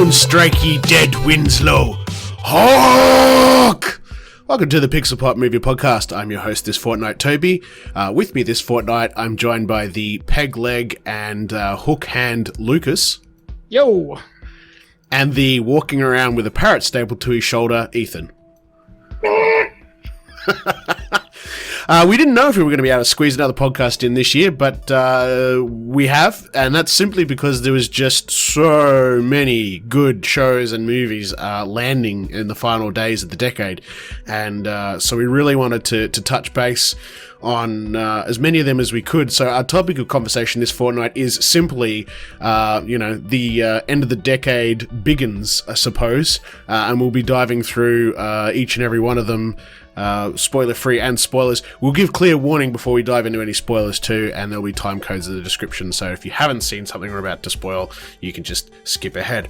Down strike ye dead Winslow. Hawk! Welcome to the Pixel Pop Movie Podcast. I'm your host this fortnight, Toby. With me this fortnight, I'm joined by the peg leg and hook hand Lucas. Yo! And the walking around with a parrot stapled to his shoulder, Ethan. We didn't know if we were going to be able to squeeze another podcast in this year, but we have, and that's simply because there was just so many good shows and movies landing in the final days of the decade, and so we really wanted to touch base on as many of them as we could. So our topic of conversation this fortnight is simply, the end of the decade biggins, I suppose, and we'll be diving through each and every one of them, spoiler-free and spoilers. We'll give clear warning before we dive into any spoilers too, and there'll be time codes in the description, so if you haven't seen something we're about to spoil, you can just skip ahead.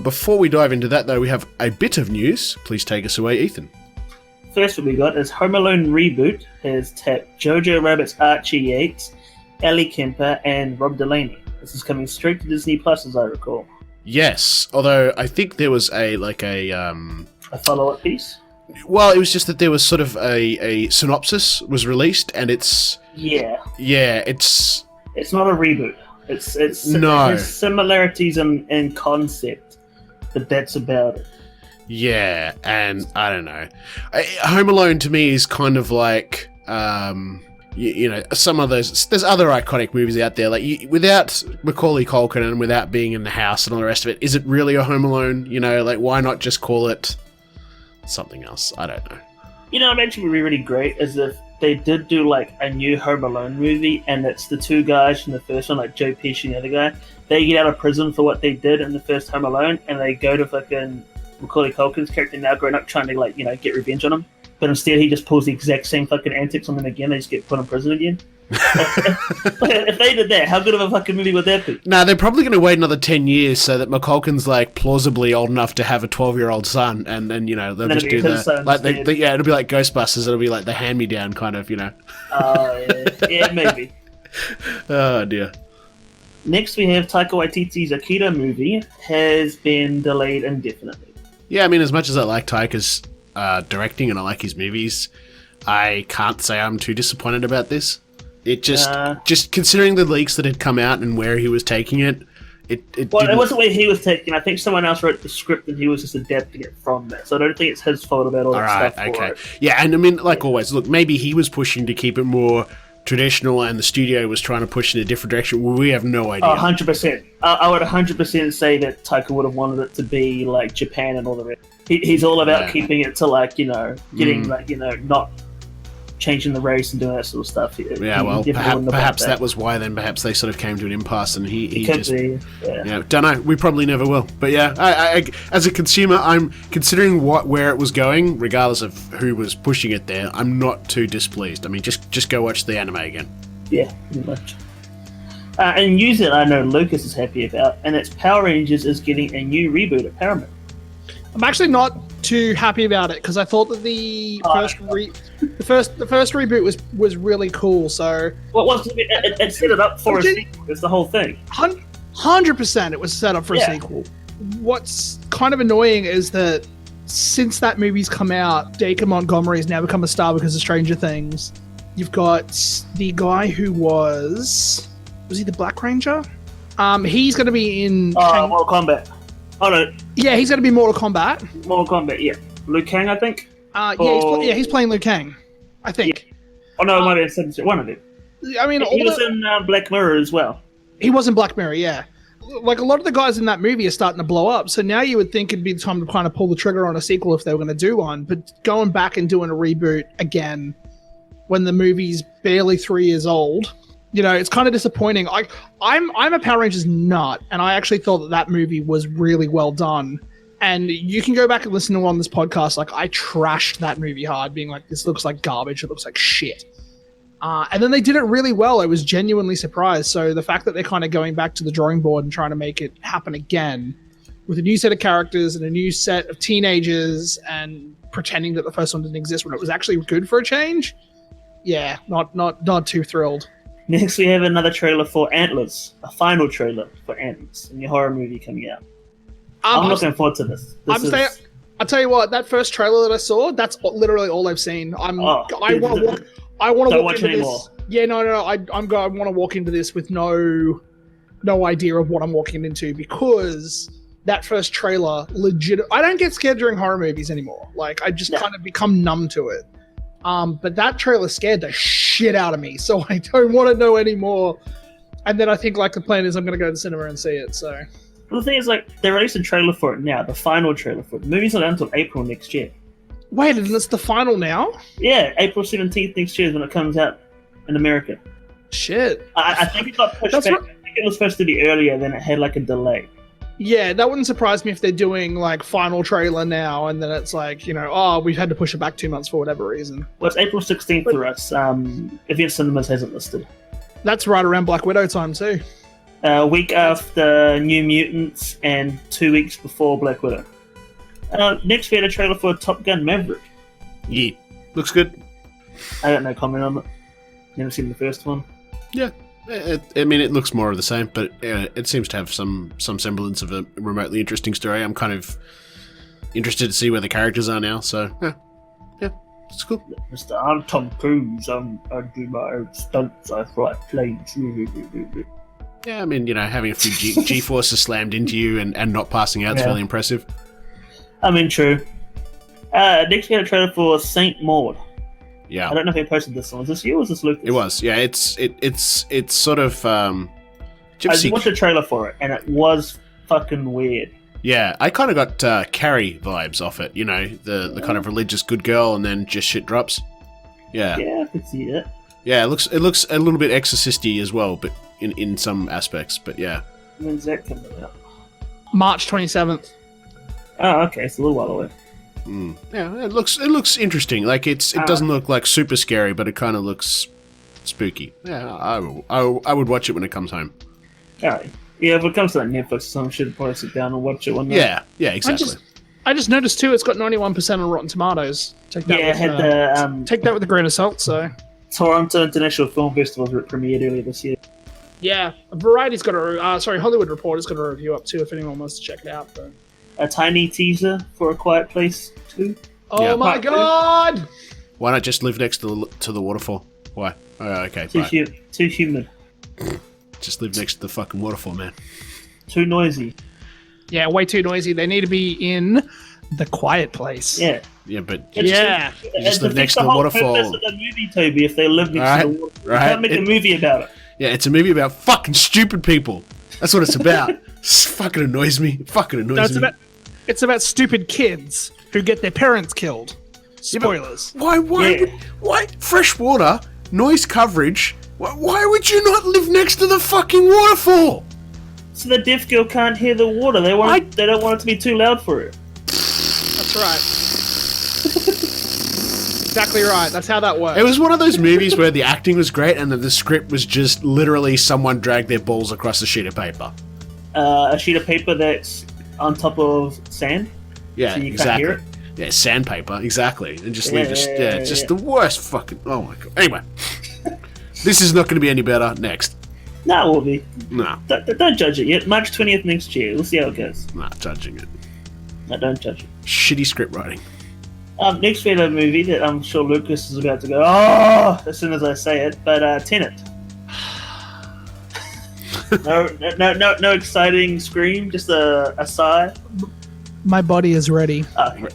Before we dive into that, though, we have a bit of news. Please take us away, Ethan. First what we got is Home Alone Reboot has tapped JoJo Rabbit's Archie Yates, Ellie Kemper, and Rob Delaney. This is coming straight to Disney Plus, as I recall. Yes, although I think there was a follow-up piece? Well, it was just that there was sort of a synopsis was released, and it's... Yeah, it's... It's not a reboot. It has similarities in concept, but that's about it. Yeah, and I don't know. Home Alone to me is kind of like, some of those... There's other iconic movies out there, like without Macaulay Culkin and without being in the house and all the rest of it, is it really a Home Alone? Why not just call it something else? I don't know. It actually would be really great is if they did do like a new Home Alone movie, and it's the two guys from the first one, like Joe Pesci and the other guy. They get out of prison for what they did in the first Home Alone, and they go to fucking Macaulay Culkin's character now grown up trying to get revenge on him. But instead he just pulls the exact same fucking antics on them again. They just get put in prison again. If they did that, how good of a fucking movie would that be? Nah, they're probably going to wait another 10 years so that McCulkin's plausibly old enough to have a 12-year-old son, and then they'll just do the it'll be like Ghostbusters. It'll be like the hand-me-down kind of, yeah, maybe. Oh dear. Next we have Taika Waititi's Akira movie has been delayed indefinitely. Yeah, I mean, as much as I like Taika's directing and I like his movies, I can't say I'm too disappointed about this. It just considering the leaks that had come out and where he was taking it, it wasn't where he was taking. I think someone else wrote the script and he was just adapting it from that. So I don't think it's his fault about all that stuff. Okay. Yeah, and I mean, like always, look, maybe he was pushing to keep it more traditional and the studio was trying to push in a different direction. We have no idea. 100%. I would 100% say that Taika would have wanted it to be like Japan and all the rest. He's all about keeping it to getting not changing the race and doing that sort of stuff. Perhaps that was why then perhaps they sort of came to an impasse and he could just be, don't know. We probably never will. But yeah, I as a consumer, I'm considering where it was going, regardless of who was pushing it there. I'm not too displeased. I mean, just go watch the anime again. Yeah, pretty much. And news that I know Lucas is happy about, and it's Power Rangers is getting a new reboot at Paramount. I'm actually not too happy about it because I thought that the first reboot was really cool. So it set it up for a sequel. It's the whole thing. 100% it was set up for a sequel. What's kind of annoying is that since that movie's come out, Dacre Montgomery has now become a star because of Stranger Things. You've got the guy who was he the Black Ranger? He's going to be in Mortal Kombat. Oh no. Yeah, he's going to be Mortal Kombat. Mortal Kombat, yeah. Liu Kang, I think. He's playing Liu Kang, I think. Yeah. Oh no, it might be in one of them. I mean, he was in Black Mirror as well. He was in Black Mirror, yeah. Like a lot of the guys in that movie are starting to blow up, so now you would think it'd be the time to kind of pull the trigger on a sequel if they were going to do one. But going back and doing a reboot again when the movie's barely 3 years old. It's kind of disappointing. I'm a Power Rangers nut, and I actually thought that movie was really well done. And you can go back and listen to on this podcast. Like, I trashed that movie hard, being like, this looks like garbage. It looks like shit. And then they did it really well. I was genuinely surprised. So the fact that they're kind of going back to the drawing board and trying to make it happen again with a new set of characters and a new set of teenagers and pretending that the first one didn't exist when it was actually good for a change. Yeah, not too thrilled. Next, we have another trailer for Antlers, a final trailer for Antlers, a new horror movie coming out. I'm looking forward to this. I'll tell you what. That first trailer that I saw, that's literally all I've seen. I want to walk into this. Yeah, no. I want to walk into this with no idea of what I'm walking into, because that first trailer, legit. I don't get scared during horror movies anymore. Like, I just kind of become numb to it. But that trailer scared the shit out of me, so I don't want to know anymore. And then I think, like, the plan is I'm going to go to the cinema and see it. So, well, the thing is, like, they released a trailer for it now, the final trailer for it. The movie's not out until April next year. Wait, and it's the final now? Yeah, April 17th next year is when it comes out in America. Shit. I think it got pushed back. I think it was supposed to be earlier, then it had, like, a delay. Yeah, that wouldn't surprise me if they're doing, like, final trailer now, and then it's like, you know, we've had to push it back 2 months for whatever reason. Well, it's April 16th for us. Event Cinemas hasn't listed. That's right around Black Widow time, too. A week after New Mutants and 2 weeks before Black Widow. Next, we had a trailer for Top Gun Maverick. Yeah, looks good. I got no comment on it. Never seen the first one. Yeah. I mean, it looks more of the same, but it seems to have some semblance of a remotely interesting story. I'm kind of interested to see where the characters are now, so yeah, it's cool. Mr. I'm Tom Cruise. I do my own stunts. I fly planes. Yeah, I mean, you know, having a few G-forces slammed into you and not passing out is really impressive. I mean, true. Next we had a trailer for Saint Maud. Yeah. I don't know if he posted this one. Was this you or was this Lucas? It was. Yeah, it's sort of. I watched a trailer for it, and it was fucking weird. Yeah, I kind of got Carrie vibes off it. You know, the kind of religious good girl, and then just shit drops. Yeah. Yeah, I could see it. Yeah, it looks a little bit Exorcist-y as well, but in some aspects. But yeah. When's that coming out? March 27th. Oh, okay, it's a little while away. Yeah, it looks interesting. Like it doesn't look like super scary, but it kind of looks spooky. Yeah, I would watch it when it comes home. Alright. Yeah, if it comes to that Netflix, someone should probably sit down and watch it one night. Yeah, exactly. I just noticed too. It's got 91% on Rotten Tomatoes. Take that with a grain of salt. So, Toronto International Film Festival premiered earlier this year. Yeah, Variety's got Hollywood Reporter's got a review up too. If anyone wants to check it out, but. A tiny teaser for A Quiet Place 2. Oh my god! Why not just live next to the waterfall? Why? Oh, okay. Too humid. Just live next to the fucking waterfall, man. Too noisy. Yeah, way too noisy. They need to be in the quiet place. Yeah. Yeah, but you just live next to the waterfall. That's the movie, Toby. If they live next to the waterfall, you can't make a movie about it. Yeah, it's a movie about fucking stupid people. That's what it's about. It fucking annoys me. It's about stupid kids who get their parents killed. Spoilers. Yeah, why fresh water, noise coverage? Why would you not live next to the fucking waterfall? So the deaf girl can't hear the water. They don't want it to be too loud for her. That's right. Exactly right. That's how that works. It was one of those movies where the acting was great and the script was just literally someone dragged their balls across a sheet of paper. A sheet of paper that's on top of sand. Yeah, so you exactly. Can't hear it. Yeah, sandpaper, exactly, and just leave it. Yeah, it's just the worst fucking. Oh my god. Anyway, this is not going to be any better. Next. No, it will be. No. Don't judge it yet. March 20th next year. We'll see how it goes. Not judging it. No, don't judge it. Shitty script writing. Next we have a movie that I'm sure Lucas is about to go, oh, as soon as I say it, but Tenet. No exciting scream, just a sigh. My body is ready.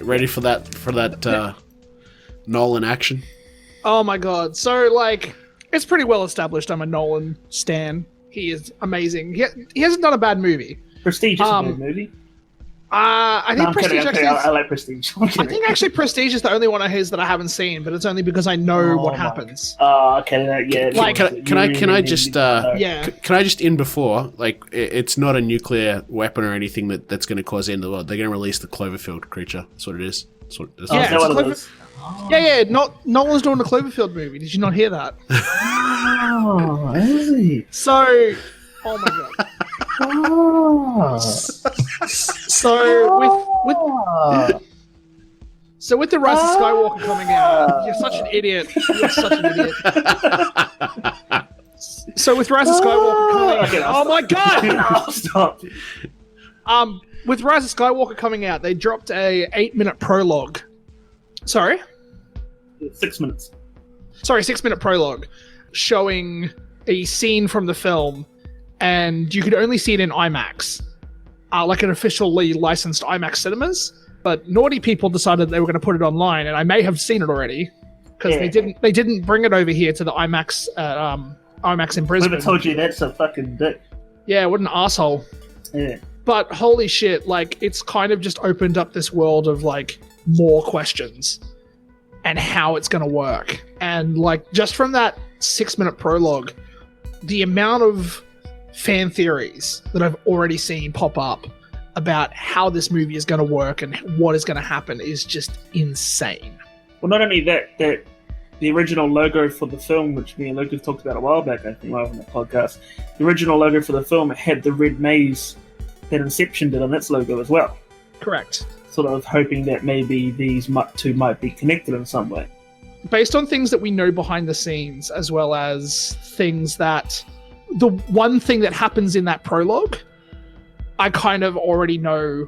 Ready for that Nolan action? Oh my god. So, like, it's pretty well established I'm a Nolan stan. He is amazing. He hasn't done a bad movie. Prestige is a good movie. I think Prestige actually. I like Prestige. I think actually Prestige is the only one of his that I haven't seen, but it's only because I know what happens. Oh, okay, yeah. Like, can I just in before, like, it's not a nuclear weapon or anything that's going to cause the end of the world. They're going to release the Cloverfield creature. That's what it is. Nolan's doing a Cloverfield movie. Did you not hear that? Oh, is he? So, oh my god. Oh. So with the Rise of Skywalker coming out, you're such an idiot. So with Rise of Skywalker coming out, oh my god! Stop. with Rise of Skywalker coming out, they dropped a 8-minute prologue. Sorry? 6 minutes. Sorry, 6-minute prologue showing a scene from the film, and you could only see it in IMAX, like an officially licensed IMAX cinemas. But naughty people decided they were going to put it online, and I may have seen it already because they didn't bring it over here to the IMAX IMAX in Brisbane. Whoever told you that's a fucking dick. Yeah, what an asshole. Yeah. But holy shit, like, it's kind of just opened up this world of, like, more questions and how it's going to work. And, like, just from that 6-minute prologue, the amount of fan theories that I've already seen pop up about how this movie is going to work and what is going to happen is just insane. Well, not only that the original logo for the film, which me and Lucas talked about a while back, I think, live on the podcast, the original logo for the film had the red maze that Inception did on its logo as well. Correct. Sort of hoping that maybe these two might be connected in some way. Based on things that we know behind the scenes, as well as things that... The one thing that happens in that prologue, I kind of already know...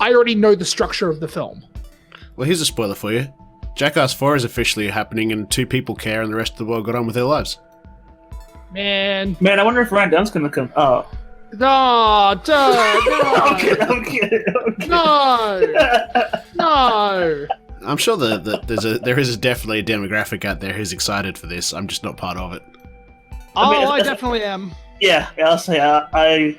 I already know the structure of the film. Well, here's a spoiler for you. Jackass 4 is officially happening and 2 people care and the rest of the world got on with their lives. Man, I wonder if Ryan Dunn's going to come. Oh. No, I'm kidding. No. I'm sure that there is definitely a demographic out there who's excited for this. I'm just not part of it. I definitely am. Yeah, I'll say I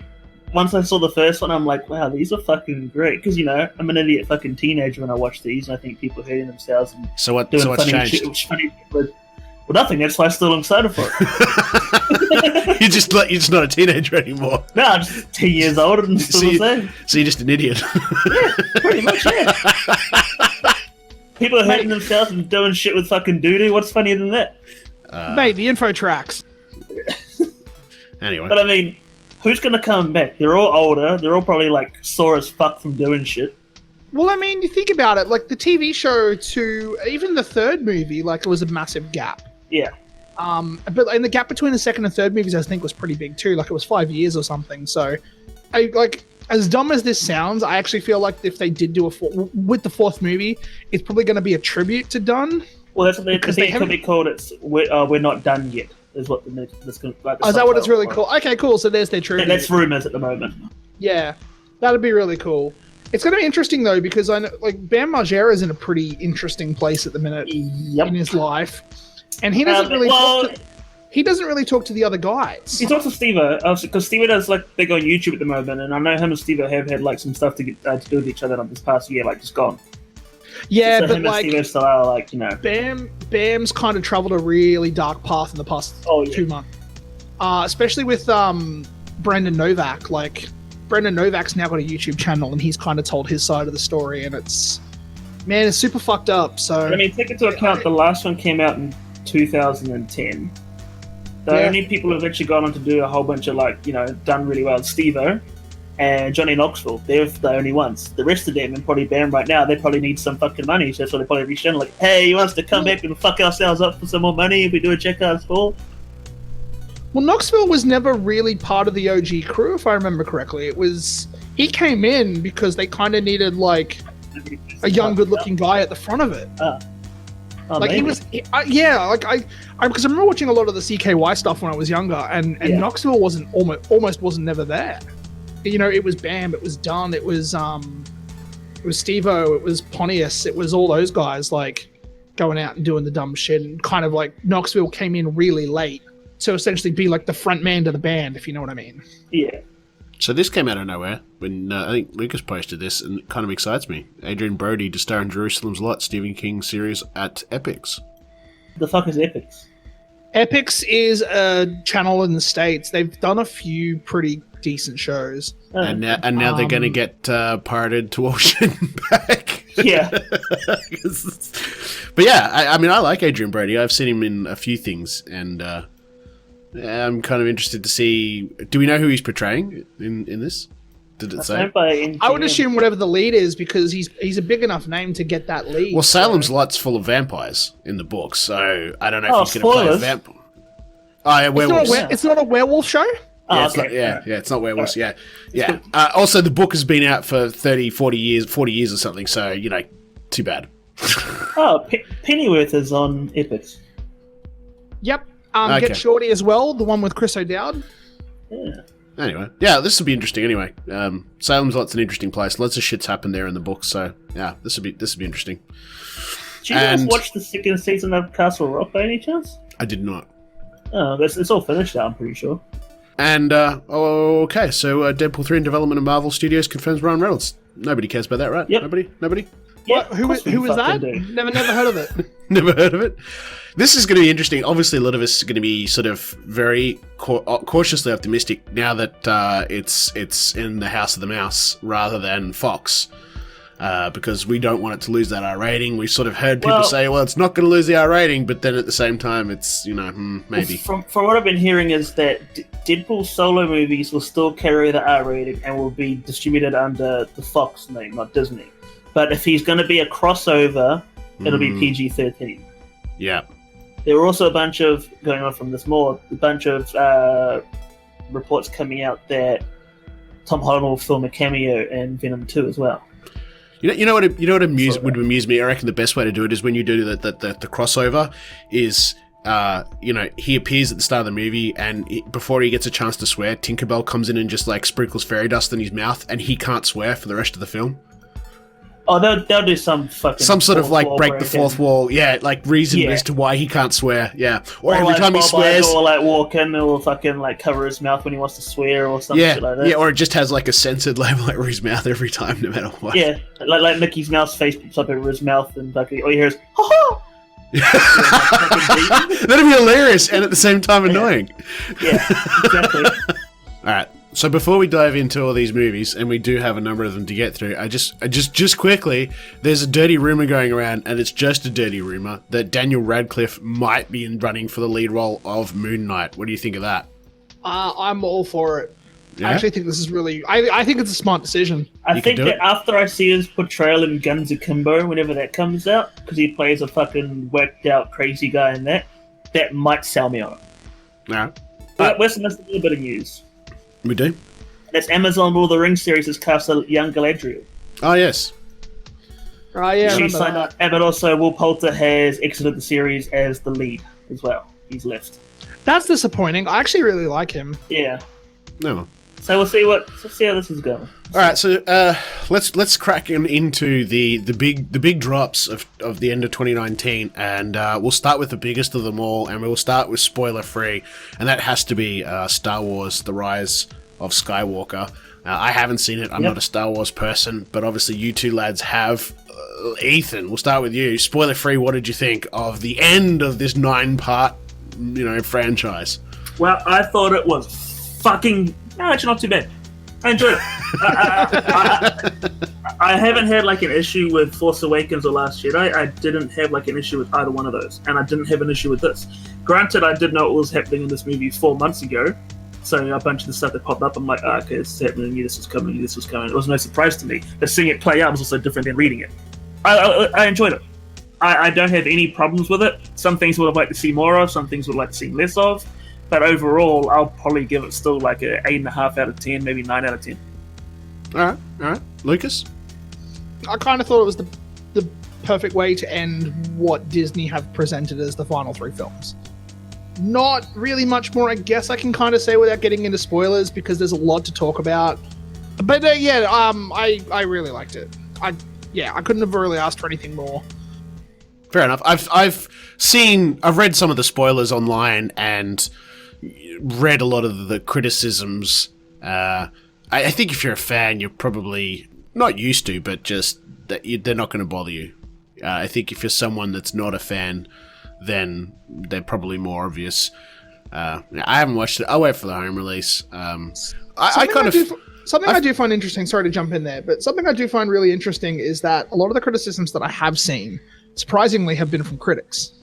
once I saw the first one, I'm like, wow, these are fucking great. Because, I'm an idiot fucking teenager when I watch these, and I think people hurting themselves and what's funny changed? shit. Well, nothing. That's why I'm still excited for it. You're just not a teenager anymore. No, I'm just 10 years old and still the same. So you're just an idiot. Yeah, pretty much, yeah. People are hurting themselves and doing shit with fucking doo-doo. What's funnier than that? Mate, the info tracks. Anyway. But I mean, who's going to come back? They're all older. They're all probably, like, sore as fuck from doing shit. Well, I mean, you think about it, like, the TV show to even the third movie, like, it was a massive gap. Yeah. But and the gap between the second and third movies, I think, was pretty big, too. Like, it was 5 years or something. So, as dumb as this sounds, I actually feel like if they did do with the fourth movie, it's probably going to be a tribute to Dunn. Well, that's what they could be called. We're not done yet. Is what is that what it's really called? Okay, cool. So there's their tribute. That's rumors at the moment. Yeah, that'd be really cool. It's going to be interesting though, because I know, like, Bam Margera's in a pretty interesting place at the minute in his life, and he doesn't really talk to the other guys. He talks to Steve-O, because Steve-O does like big on YouTube at the moment, and I know him and Steve-O have had like some stuff to do with each other on this past year, like just gone. Yeah, so but him like, and Steve-O are like, Bam's kind of traveled a really dark path in the past 2 months, especially with Brendan Novak. Like, Brendan Novak's now got a YouTube channel, and he's kind of told his side of the story, and it's super fucked up. So I mean, take into account the last one came out in 2010. The only people who've actually gone on to do a whole bunch of done really well, Steve-O and Johnny Knoxville. They're the only ones. The rest of them, and probably Bam right now, they probably need some fucking money. So that's why they probably reached out like, hey, you want us to come back and fuck ourselves up for some more money if we do a Jackass 4? Well, Knoxville was never really part of the OG crew, if I remember correctly. He came in because they kind of needed like a young, good-looking guy at the front of it. Like maybe. Because I remember watching a lot of the CKY stuff when I was younger, and Knoxville wasn't almost wasn't never there. It was Bam, it was Dunn, it was Steve-O, it was Pontius, it was all those guys like going out and doing the dumb shit, and kind of like Knoxville came in really late to essentially be like the front man to the band, if you know what I mean. Yeah. So this came out of nowhere when I think Lucas posted this, and it kind of excites me. Adrian Brody to star in Jerusalem's Lot, Stephen King series at Epix. The fuck is Epix? Epix is a channel in the States. They've done a few pretty decent shows. And now they're going to get pirated to auction back. Yeah. But yeah, I mean, I like Adrian Brody. I've seen him in a few things, and I'm kind of interested to see. Do we know who he's portraying in this? Did it say? I would assume whatever the lead is, because he's a big enough name to get that lead. Well, Salem's Lot's full of vampires in the book, so I don't know if he's going to play a vampire. Oh, yeah, werewolves. It's not a werewolf show? Oh, it's okay. not, yeah, it's not where it was. Yeah. Also, the book has been out for 30, 40 years or something. So too bad. Oh, Pennyworth is on Epics. Yep. Okay. Get Shorty as well, the one with Chris O'Dowd. Yeah. Anyway, yeah, this will be interesting. Anyway, Salem's Lot's an interesting place. Lots of shit's happened there in the book. So yeah, this will be interesting. Did you guys watch the second season of Castle Rock by any chance? I did not. Oh, it's all finished now, I'm pretty sure. And, okay, so Deadpool 3 in development of Marvel Studios confirms Ryan Reynolds. Nobody cares about that, right? Yep. Nobody? Yeah, Who was that? Never heard of it. Never heard of it. This is going to be interesting. Obviously, a lot of us are going to be sort of very cautiously optimistic now that it's in the House of the Mouse rather than Fox. Because we don't want it to lose that R rating. We've sort of heard people say, well, it's not going to lose the R rating, but then at the same time, it's, maybe. From what I've been hearing is that Deadpool solo movies will still carry the R rating and will be distributed under the Fox name, not Disney. But if he's going to be a crossover, it'll be PG-13. Yeah. There were also a bunch of reports coming out that Tom Holland will film a cameo in Venom 2 as well. You know what would amuse me? I reckon the best way to do it is when you do the crossover is, he appears at the start of the movie and before he gets a chance to swear, Tinkerbell comes in and just like sprinkles fairy dust in his mouth and he can't swear for the rest of the film. Oh, they'll do some sort of like break the fourth wall, like reason as to why he can't swear, or every time he swears, or like walk in, or fucking like cover his mouth when he wants to swear, or something like that. Or it just has like a censored label over his mouth every time, no matter what. Yeah, like Mickey's Mouse face pops up over his mouth, and fucking all you hear is "ha ha." That'd be hilarious and at the same time annoying. Yeah, exactly. All right. So before we dive into all these movies, and we do have a number of them to get through, I just quickly, there's a dirty rumor going around, and it's just a dirty rumor, that Daniel Radcliffe might be running for the lead role of Moon Knight. What do you think of that? I'm all for it. Yeah? I actually think this is really... I think it's a smart decision. I think that after I see his portrayal in Guns Akimbo, whenever that comes out, because he plays a fucking worked out crazy guy in that might sell me on it. Yeah. Where's a little bit of news? We do. That's Amazon Lord of the Rings series has cast a young Galadriel. Oh, yes. Oh, yeah, She signed up. And also Will Poulter has exited the series as the lead as well. He's left. That's disappointing. I actually really like him. Yeah. No. So we'll see how this is going. All right, so let's crack into the big drops of the end of 2019, and we'll start with the biggest of them all, and we'll start with spoiler free, and that has to be Star Wars: The Rise of Skywalker. I haven't seen it. I'm not a Star Wars person, but obviously you two lads have. Ethan, we'll start with you. Spoiler free. What did you think of the end of this 9-part, franchise? Well, I thought it was fucking. No, actually not too bad. I enjoyed it. I haven't had like an issue with Force Awakens or Last Jedi. I didn't have like an issue with either one of those, and I didn't have an issue with this. Granted, I did know what was happening in this movie 4 months ago, so a bunch of the stuff that popped up, I'm like, okay, this is happening. I knew this was coming. This was coming. It was no surprise to me. But seeing it play out was also different than reading it. I enjoyed it. I don't have any problems with it. Some things would have liked to see more of. Some things would like to see less of. But overall, I'll probably give it still like an 8.5 out of 10, maybe 9 out of 10. All right. Lucas? I kind of thought it was the perfect way to end what Disney have presented as the final 3 films. Not really much more, I guess I can kind of say without getting into spoilers, because there's a lot to talk about. But I really liked it. I couldn't have really asked for anything more. Fair enough. I've read some of the spoilers online and read a lot of the criticisms. I think if you're a fan, you're probably not used to, but just that they're not going to bother you. I think if you're someone that's not a fan, then they're probably more obvious. I haven't watched it. I'll wait for the home release. Something I do find interesting, sorry to jump in there, but something I do find really interesting is that a lot of the criticisms that I have seen, surprisingly, have been from critics.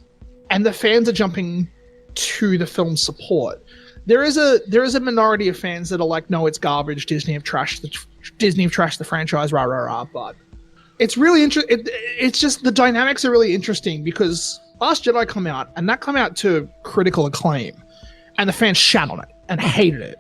And the fans are jumping to the film's support. There is a minority of fans that are like, no, it's garbage, Disney have trashed the franchise, rah, rah, rah, but it's really interesting. It's just the dynamics are really interesting because Last Jedi come out to critical acclaim, and the fans shat on it and hated it.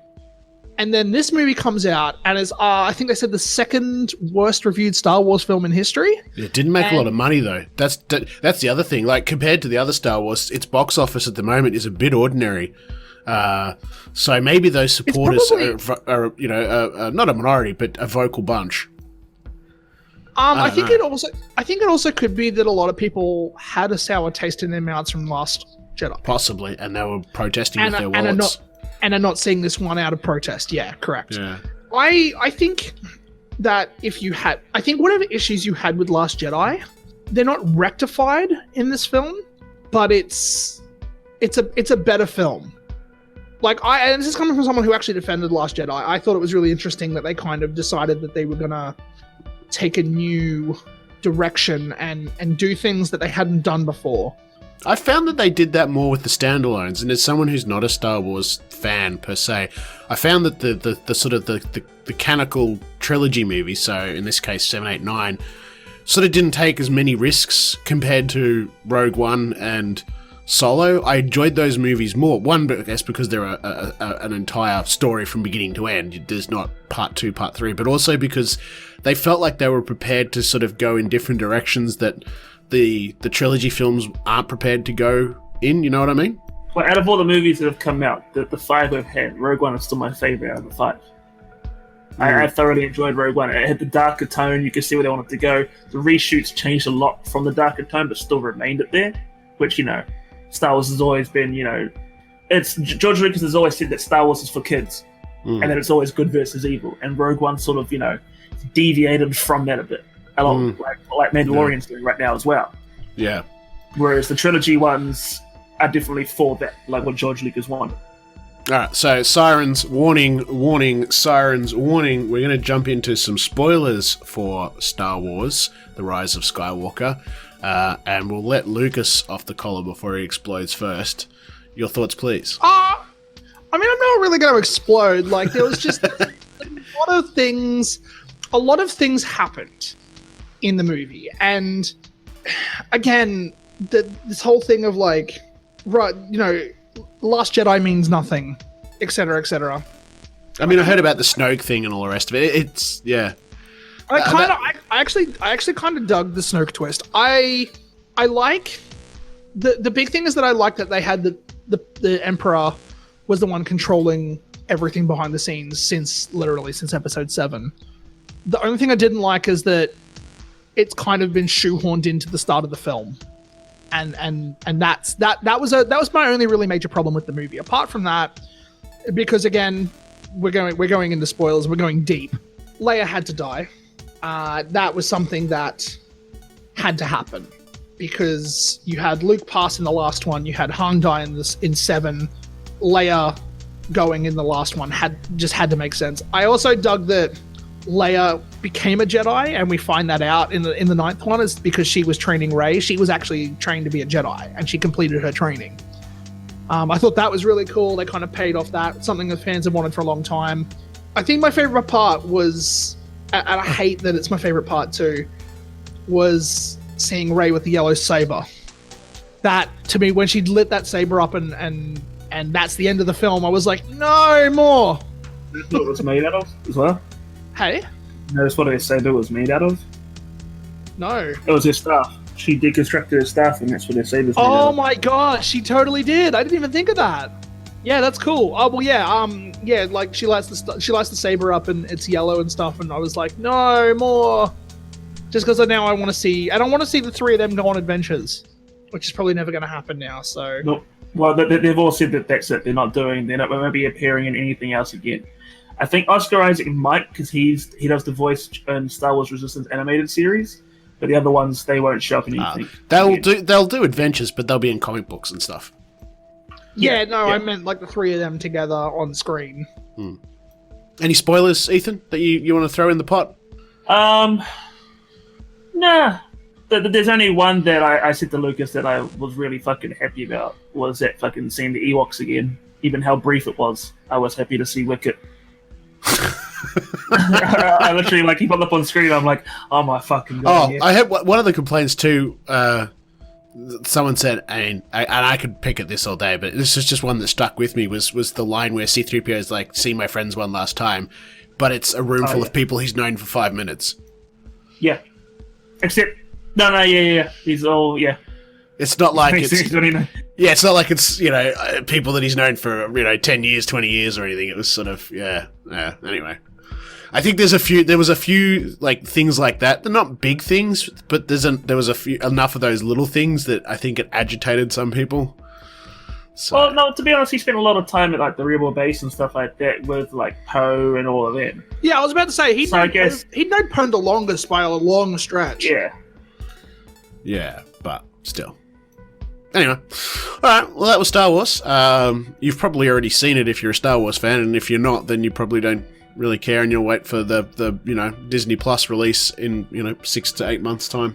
And then this movie comes out and is, I think they said, the second worst reviewed Star Wars film in history. It didn't make a lot of money, though. That's the other thing. Like, compared to the other Star Wars, its box office at the moment is a bit ordinary. So maybe those supporters are not a minority, but a vocal bunch. I think it also could be that a lot of people had a sour taste in their mouths from Last Jedi. Possibly, and they were protesting with their wallets. And are not seeing this one out of protest. Yeah, correct. Yeah. I think that I think whatever issues you had with Last Jedi, they're not rectified in this film, but it's a better film. And this is coming from someone who actually defended Last Jedi. I thought it was really interesting that they kind of decided that they were gonna take a new direction and do things that they hadn't done before. I found that they did that more with the standalones, and as someone who's not a Star Wars fan per se, I found that the sort of the canonical trilogy movies, so in this case 7, 8, 9, sort of didn't take as many risks compared to Rogue One and Solo. I enjoyed those movies more. One, I guess, because they're an entire story from beginning to end. There's not part 2, part 3, but also because they felt like they were prepared to sort of go in different directions that the trilogy films aren't prepared to go in, you know what I mean? Well, out of all the movies that have come out, the 5 we've had, Rogue One is still my favourite out of the 5. I thoroughly enjoyed Rogue One. It had the darker tone, you could see where they wanted to go. The reshoots changed a lot from the darker tone, but still remained it there, which, Star Wars has always been, George Lucas has always said that Star Wars is for kids, and that it's always good versus evil, and Rogue One sort of, deviated from that a bit. A lot, like Mandalorian's doing right now as well. Yeah. Whereas the trilogy ones are definitely for that, like what George Lucas wanted. Alright, so sirens, warning, sirens, warning. We're going to jump into some spoilers for Star Wars, The Rise of Skywalker, and we'll let Lucas off the collar before he explodes first. Your thoughts, please. I'm not really going to explode. Like, there was just a lot of things happened in the movie, and again, this whole thing of like, right, Last Jedi means nothing, etc., etc. I mean, I heard about the Snoke thing and all the rest of it. It's yeah. I actually kind of dug the Snoke twist. I like the big thing is that I like that they had the Emperor was the one controlling everything behind the scenes since episode 7. The only thing I didn't like is that it's kind of been shoehorned into the start of the film, and that was my only really major problem with the movie. Apart from that, because again, we're going into spoilers, we're going deep. Leia had to die. That was something that had to happen because you had Luke pass in the last one, you had Han die in 7, Leia going in the last one had to make sense. I also dug that Leia became a Jedi, and we find that out in the 9th one is because she was training Rey. She was actually trained to be a Jedi, and she completed her training. I thought that was really cool. They kind of paid off that, something that fans have wanted for a long time. I think my favorite part was, and I hate that it's my favorite part too, was seeing Rey with the yellow saber. That, to me, when she lit that saber up and that's the end of the film, I was like, no more. That's what it was made out of as well. Hey? Notice what her saber was made out of? No. It was her staff. She deconstructed her staff, and that's what her saber's made out of. Oh my gosh, she totally did. I didn't even think of that. Yeah, that's cool. Oh well, yeah. Like she lights the saber up, and it's yellow and stuff. And I was like, no more. Just because now I want to see. I don't want to see the 3 of them go on adventures, which is probably never going to happen now. So. No. Well, they've all said that that's it. They're not won't be appearing in anything else again. I think Oscar Isaac might, because he does the voice in Star Wars Resistance animated series, but the other ones they won't show up in anything. They'll do adventures, but they'll be in comic books and stuff. Yeah, I meant like the 3 of them together on screen. Any spoilers, Ethan, that you want to throw in the pot? Nah. There's only one that I said to Lucas that I was really fucking happy about, was that fucking seeing the Ewoks again. Even how brief it was, I was happy to see Wicket. I literally, like, he popped up on screen, I'm like, oh my fucking god. Oh, yeah. I had one of the complaints too, someone said, and I could pick at this all day, but this is just one that stuck with me, was the line where C-3PO is like, see my friends one last time, but it's a room full of people he's known for 5 minutes. Yeah. Except, yeah. He's all, yeah. It's not like it's... Yeah, it's not like it's, people that he's known for, 10 years, 20 years or anything. It was sort of, anyway. I think there was a few like things like that. They're not big things, but there was enough of those little things that I think it agitated some people. So. Well, no, to be honest, he spent a lot of time at like the Rebel base and stuff like that with like Poe and all of them. Yeah, I was about to say he'd known Poe the longest by a long stretch. Yeah. Yeah, but still. Anyway, alright, well that was Star Wars. You've probably already seen it if you're a Star Wars fan, and if you're not, then you probably don't really care, and you'll wait for the Disney Plus release in 6 to 8 months time.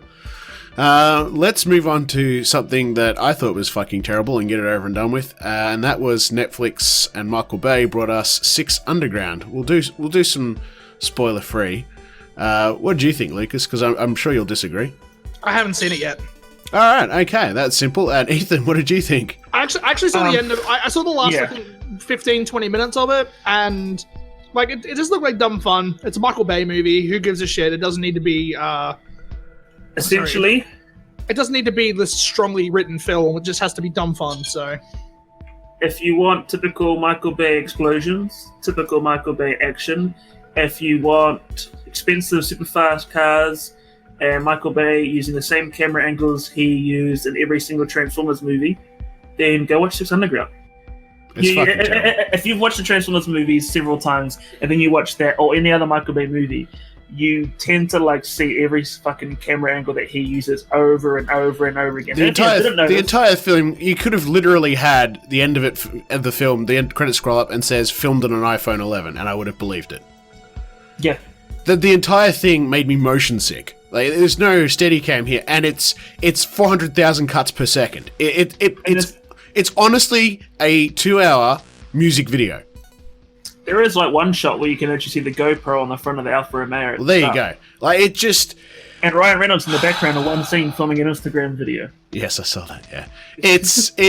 Let's move on to something that I thought was fucking terrible and get it over and done with, and that was Netflix and Michael Bay brought us 6 Underground. We'll do some spoiler free. What do you think, Lucas? Because I'm sure you'll disagree. I haven't seen it yet. All right, okay, that's simple. And Ethan, what did you think? I actually saw the end of. I saw the last I think 15, 20 minutes of it, and like it just looked like dumb fun. It's a Michael Bay movie. Who gives a shit? It doesn't need to be. Essentially, it doesn't need to be this strongly written film. It just has to be dumb fun. So, if you want typical Michael Bay explosions, typical Michael Bay action, if you want expensive, super fast cars, and Michael Bay using the same camera angles he used in every single Transformers movie, then go watch 6 Underground. If you've watched the Transformers movies several times, and then you watch that or any other Michael Bay movie, you tend to like see every fucking camera angle that he uses over and over and over again. The entire film, you could have literally had the end of the film, the end credits scroll up and says filmed on an iPhone 11, and I would have believed it. Yeah. The entire thing made me motion sick. Like, there's no Steadicam here, and it's 400,000 cuts per second. It's honestly a 2-hour music video. There is like one shot where you can actually see the GoPro on the front of the Alfa Romeo. Well, there you go. Like, it just... And Ryan Reynolds in the background of one scene filming an Instagram video. Yes, I saw that, yeah. It's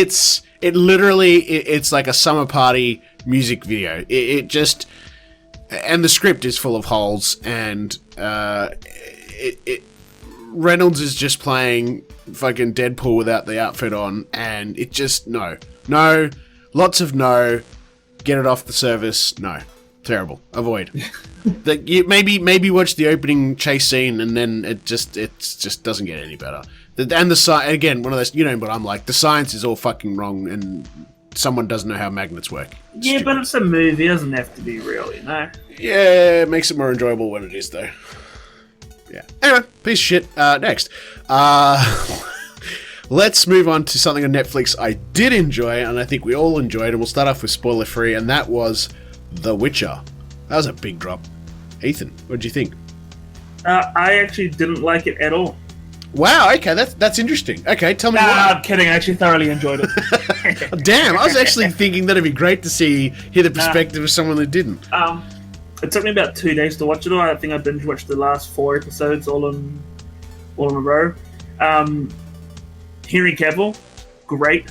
like a summer party music video. It just... And the script is full of holes, and Reynolds is just playing fucking Deadpool without the outfit on, and it just no, lots of no. Get it off the service. No, terrible. Avoid. Maybe watch the opening chase scene, and then it just doesn't get any better. And again, one of those, what I'm like. The science is all fucking wrong, and someone doesn't know how magnets work. Yeah, stupid. But it's a movie. It doesn't have to be real, Yeah, it makes it more enjoyable when it is, though. Yeah. Anyway, piece of shit. Next. Let's move on to something on Netflix I did enjoy, and I think we all enjoyed, and we'll start off with spoiler free, and that was The Witcher. That was a big drop. Ethan, what did you think? I actually didn't like it at all. Wow, okay, that's interesting. Okay, tell me why. I'm kidding, I actually thoroughly enjoyed it. Damn, I was actually thinking that'd be great to hear the perspective of someone that didn't. It took me about 2 days to watch it all. I think I binge watched the last 4 episodes all in a row. Henry Cavill, great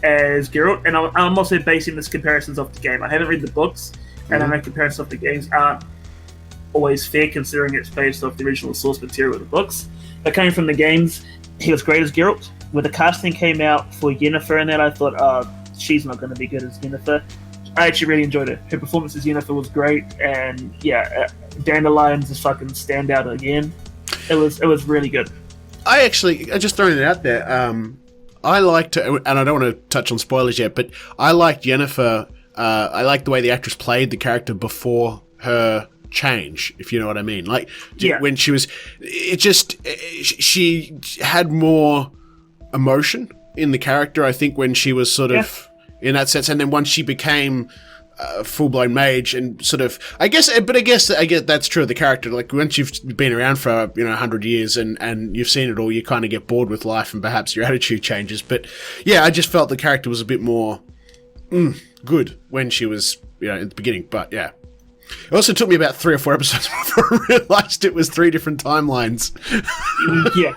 as Geralt, and I'm also basing this comparisons off the game. I haven't read the books, and I know comparisons off the games aren't always fair considering it's based off the original source material of the books. But coming from the games, he was great as Geralt. When the casting came out for Yennefer and that, I thought, she's not going to be good as Yennefer. I actually really enjoyed it. Her performance as Yennefer was great, and Dandelion's a fucking standout again. It was really good. I just throwing it out there, I liked, and I don't want to touch on spoilers yet, but I liked Yennefer. I liked the way the actress played the character before her change, if you know what I mean. Like, when she was, she had more emotion in the character, I think, when she was sort of in that sense, and then once she became full-blown mage and sort of, I guess that's true of the character. Like, once you've been around for 100 years and you've seen it all, you kind of get bored with life and perhaps your attitude changes. But yeah, I just felt the character was a bit more good when she was at the beginning. But yeah, it also took me about 3 or 4 episodes before I realized it was 3 different timelines. Yeah.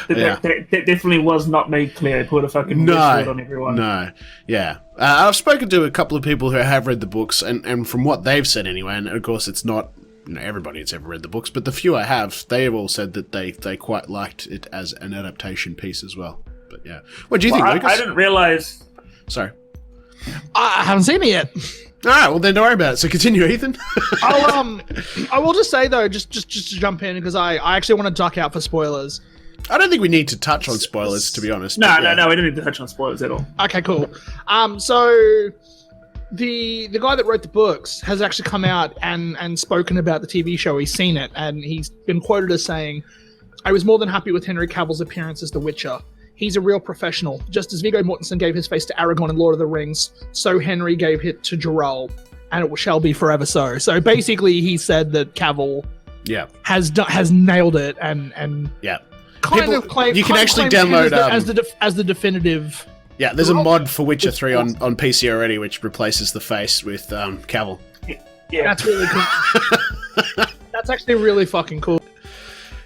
Yeah. That definitely was not made clear. They put a fucking word on everyone. No, yeah. I've spoken to a couple of people who have read the books, and from what they've said anyway, and of course it's not everybody that's ever read the books, but the few I have, they have all said that they quite liked it as an adaptation piece as well. But yeah. What do you think, Lucas? I didn't realise... Sorry. I haven't seen it yet. All right, well then don't worry about it. So continue, Ethan. I will just say though, just to jump in, because I actually want to duck out for spoilers. I don't think we need to touch on spoilers, to be honest. No, we don't need to touch on spoilers at all. Okay, cool. So the guy that wrote the books has actually come out and spoken about the TV show. He's seen it, and he's been quoted as saying, "I was more than happy with Henry Cavill's appearance as The Witcher. He's a real professional. Just as Viggo Mortensen gave his face to Aragorn in Lord of the Rings, so Henry gave it to Geralt, and it shall be forever so." So basically, he said that Cavill has nailed it, and yeah, kind of claimed you can actually download as the definitive. Yeah, there's a mod for Witcher 3 on PC already, which replaces the face with Cavill. Yeah, that's really cool. That's actually really fucking cool.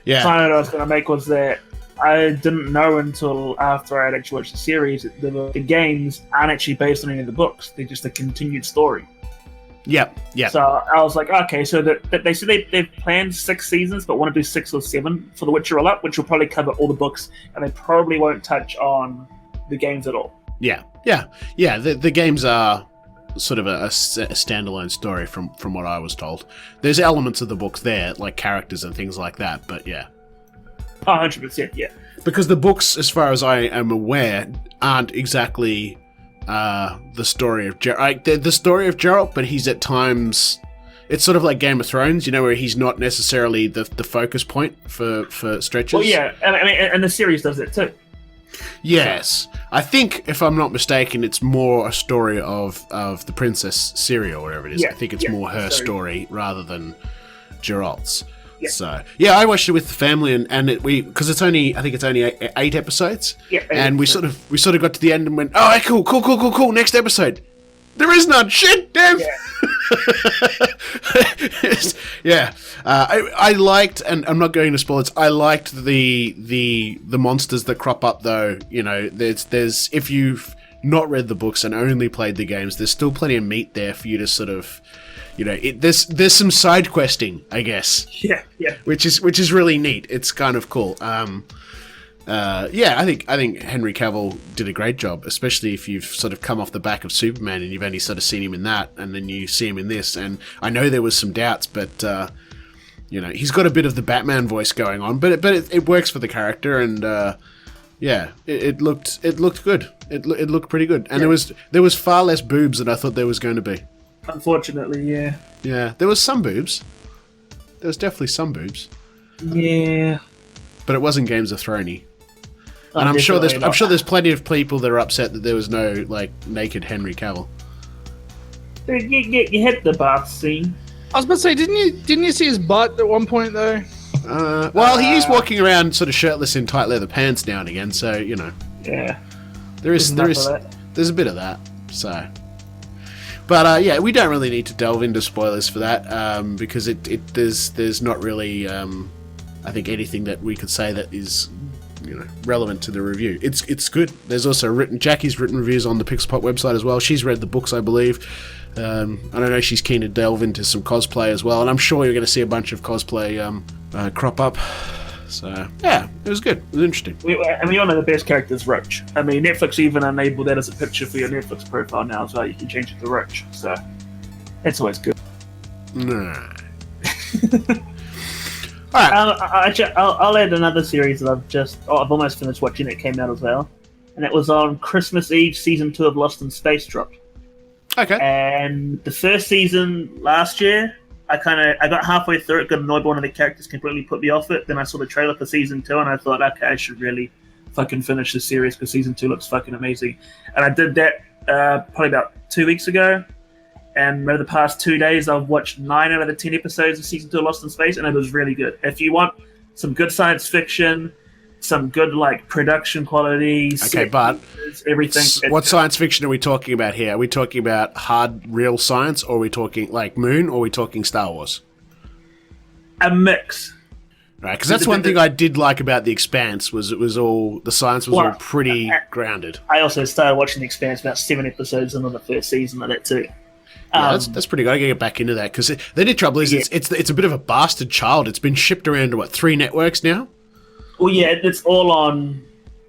Yeah. The point I was going to make was that I didn't know until after I had actually watched the series that the games aren't actually based on any of the books. They're just a continued story. Yeah. So I was like, okay, so that they said they've planned 6 seasons, but want to do 6 or 7 for The Witcher Roll Up, which will probably cover all the books, and they probably won't touch on the games at all. Yeah. The games are sort of a standalone story from what I was told. There's elements of the books there, like characters and things like that, but yeah. 100%, yeah. Because the books, as far as I am aware, aren't exactly the story of Geralt. They're the story of Geralt, but he's at times... It's sort of like Game of Thrones, where he's not necessarily the focus point for stretches. Well, yeah, I mean, and the series does it too. Yes. I think, if I'm not mistaken, it's more a story of the Princess Ciri or whatever it is. Yeah, I think it's more her story rather than Geralt's. Yeah. So, yeah, I watched it with the family, and because I think it's only 8 episodes. Yeah. And we sort of got to the end and went, oh, cool, next episode. There is none. Shit, damn. Yeah. I liked, and I'm not going to spoil it. I liked the monsters that crop up, though. There's if you've not read the books and only played the games, there's still plenty of meat there for you to sort of, there's some side questing, I guess. Yeah. Which is really neat. It's kind of cool. I think Henry Cavill did a great job, especially if you've sort of come off the back of Superman and you've only sort of seen him in that, and then you see him in this. And I know there was some doubts, but he's got a bit of the Batman voice going on, but it works for the character, and it looked good. It looked pretty good, and there was far less boobs than I thought there was going to be. Unfortunately, yeah. Yeah, there was some boobs. There was definitely some boobs. Yeah. But it wasn't Games of Thrones-y. And I'm sure there's plenty of people that are upset that there was no naked Henry Cavill. You hit the bath scene. I was about to say, didn't you see his butt at one point though? Well, he is walking around sort of shirtless in tight leather pants now and again, so Yeah. there's a bit of that. So, but we don't really need to delve into spoilers for that because there's not really I think anything that we could say that is relevant to the review. It's good. There's also Jackie's written reviews on the Pixelpop website as well. She's read the books, I believe. I don't know, she's keen to delve into some cosplay as well, and I'm sure you're going to see a bunch of cosplay crop up. So yeah, it was good. It was interesting. We all know the best character is Roach. I mean, Netflix even enabled that as a picture for your Netflix profile now, so you can change it to Roach. So it's always good. Nah. All right. I'll add another series that I've almost finished watching. It came out as well, and it was on Christmas Eve. Season 2 of Lost in Space dropped. Okay. And the first season last year, I got halfway through it, got annoyed by one of the characters, completely put me off it. Then I saw the trailer for season 2, and I thought, okay, I should really fucking finish the series because season 2 looks fucking amazing. And I did that probably about 2 weeks ago. And over the past 2 days, I've watched 9 out of the 10 episodes of season 2 of Lost in Space, and it was really good. If you want some good science fiction, some good production quality, but everything. What science fiction are we talking about here? Are we talking about hard, real science, or are we talking like Moon, or are we talking Star Wars? A mix. Right, because that's one thing I did like about The Expanse was the science was all pretty grounded. I also started watching The Expanse about 7 episodes into the first season of that too. Yeah, that's pretty good. I gotta get back into that because the only trouble is it's a bit of a bastard child. It's been shipped around to 3 networks now. Well, yeah, it's all on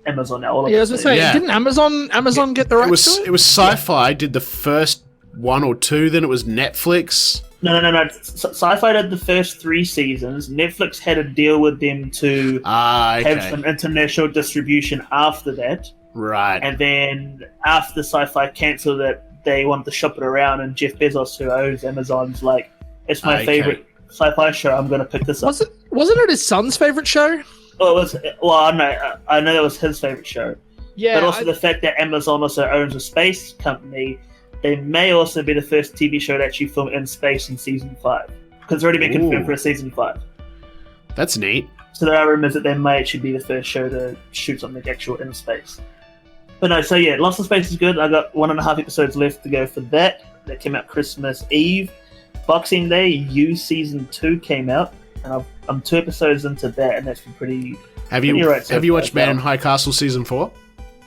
Amazon now. I was gonna say, didn't Amazon get the rights to it? It was Sci-Fi did the first 1 or 2, then it was Netflix. No. Sci-Fi did the first 3 seasons. Netflix had a deal with them to have some international distribution after that. Right. And then after Sci-Fi cancelled it, they wanted to shop it around, and Jeff Bezos, who owns Amazon's, like, it's my favorite sci-fi show. I'm going to pick this up. Wasn't it his son's favorite show? Well, it was. Well, I know that was his favorite show. Yeah. But also the fact that Amazon also owns a space company, they may also be the first TV show to actually film in space in season 5, because it's already been confirmed for a season 5. That's neat. So there are rumors that they may actually be the first show to shoot something actual in space. But no, so yeah, Lost in Space is good. I got 1.5 episodes left to go for that. That came out Christmas Eve. Boxing Day, You Season 2 came out, and I'm 2 episodes into that, and that's been pretty. Have you watched Man in High Castle Season 4?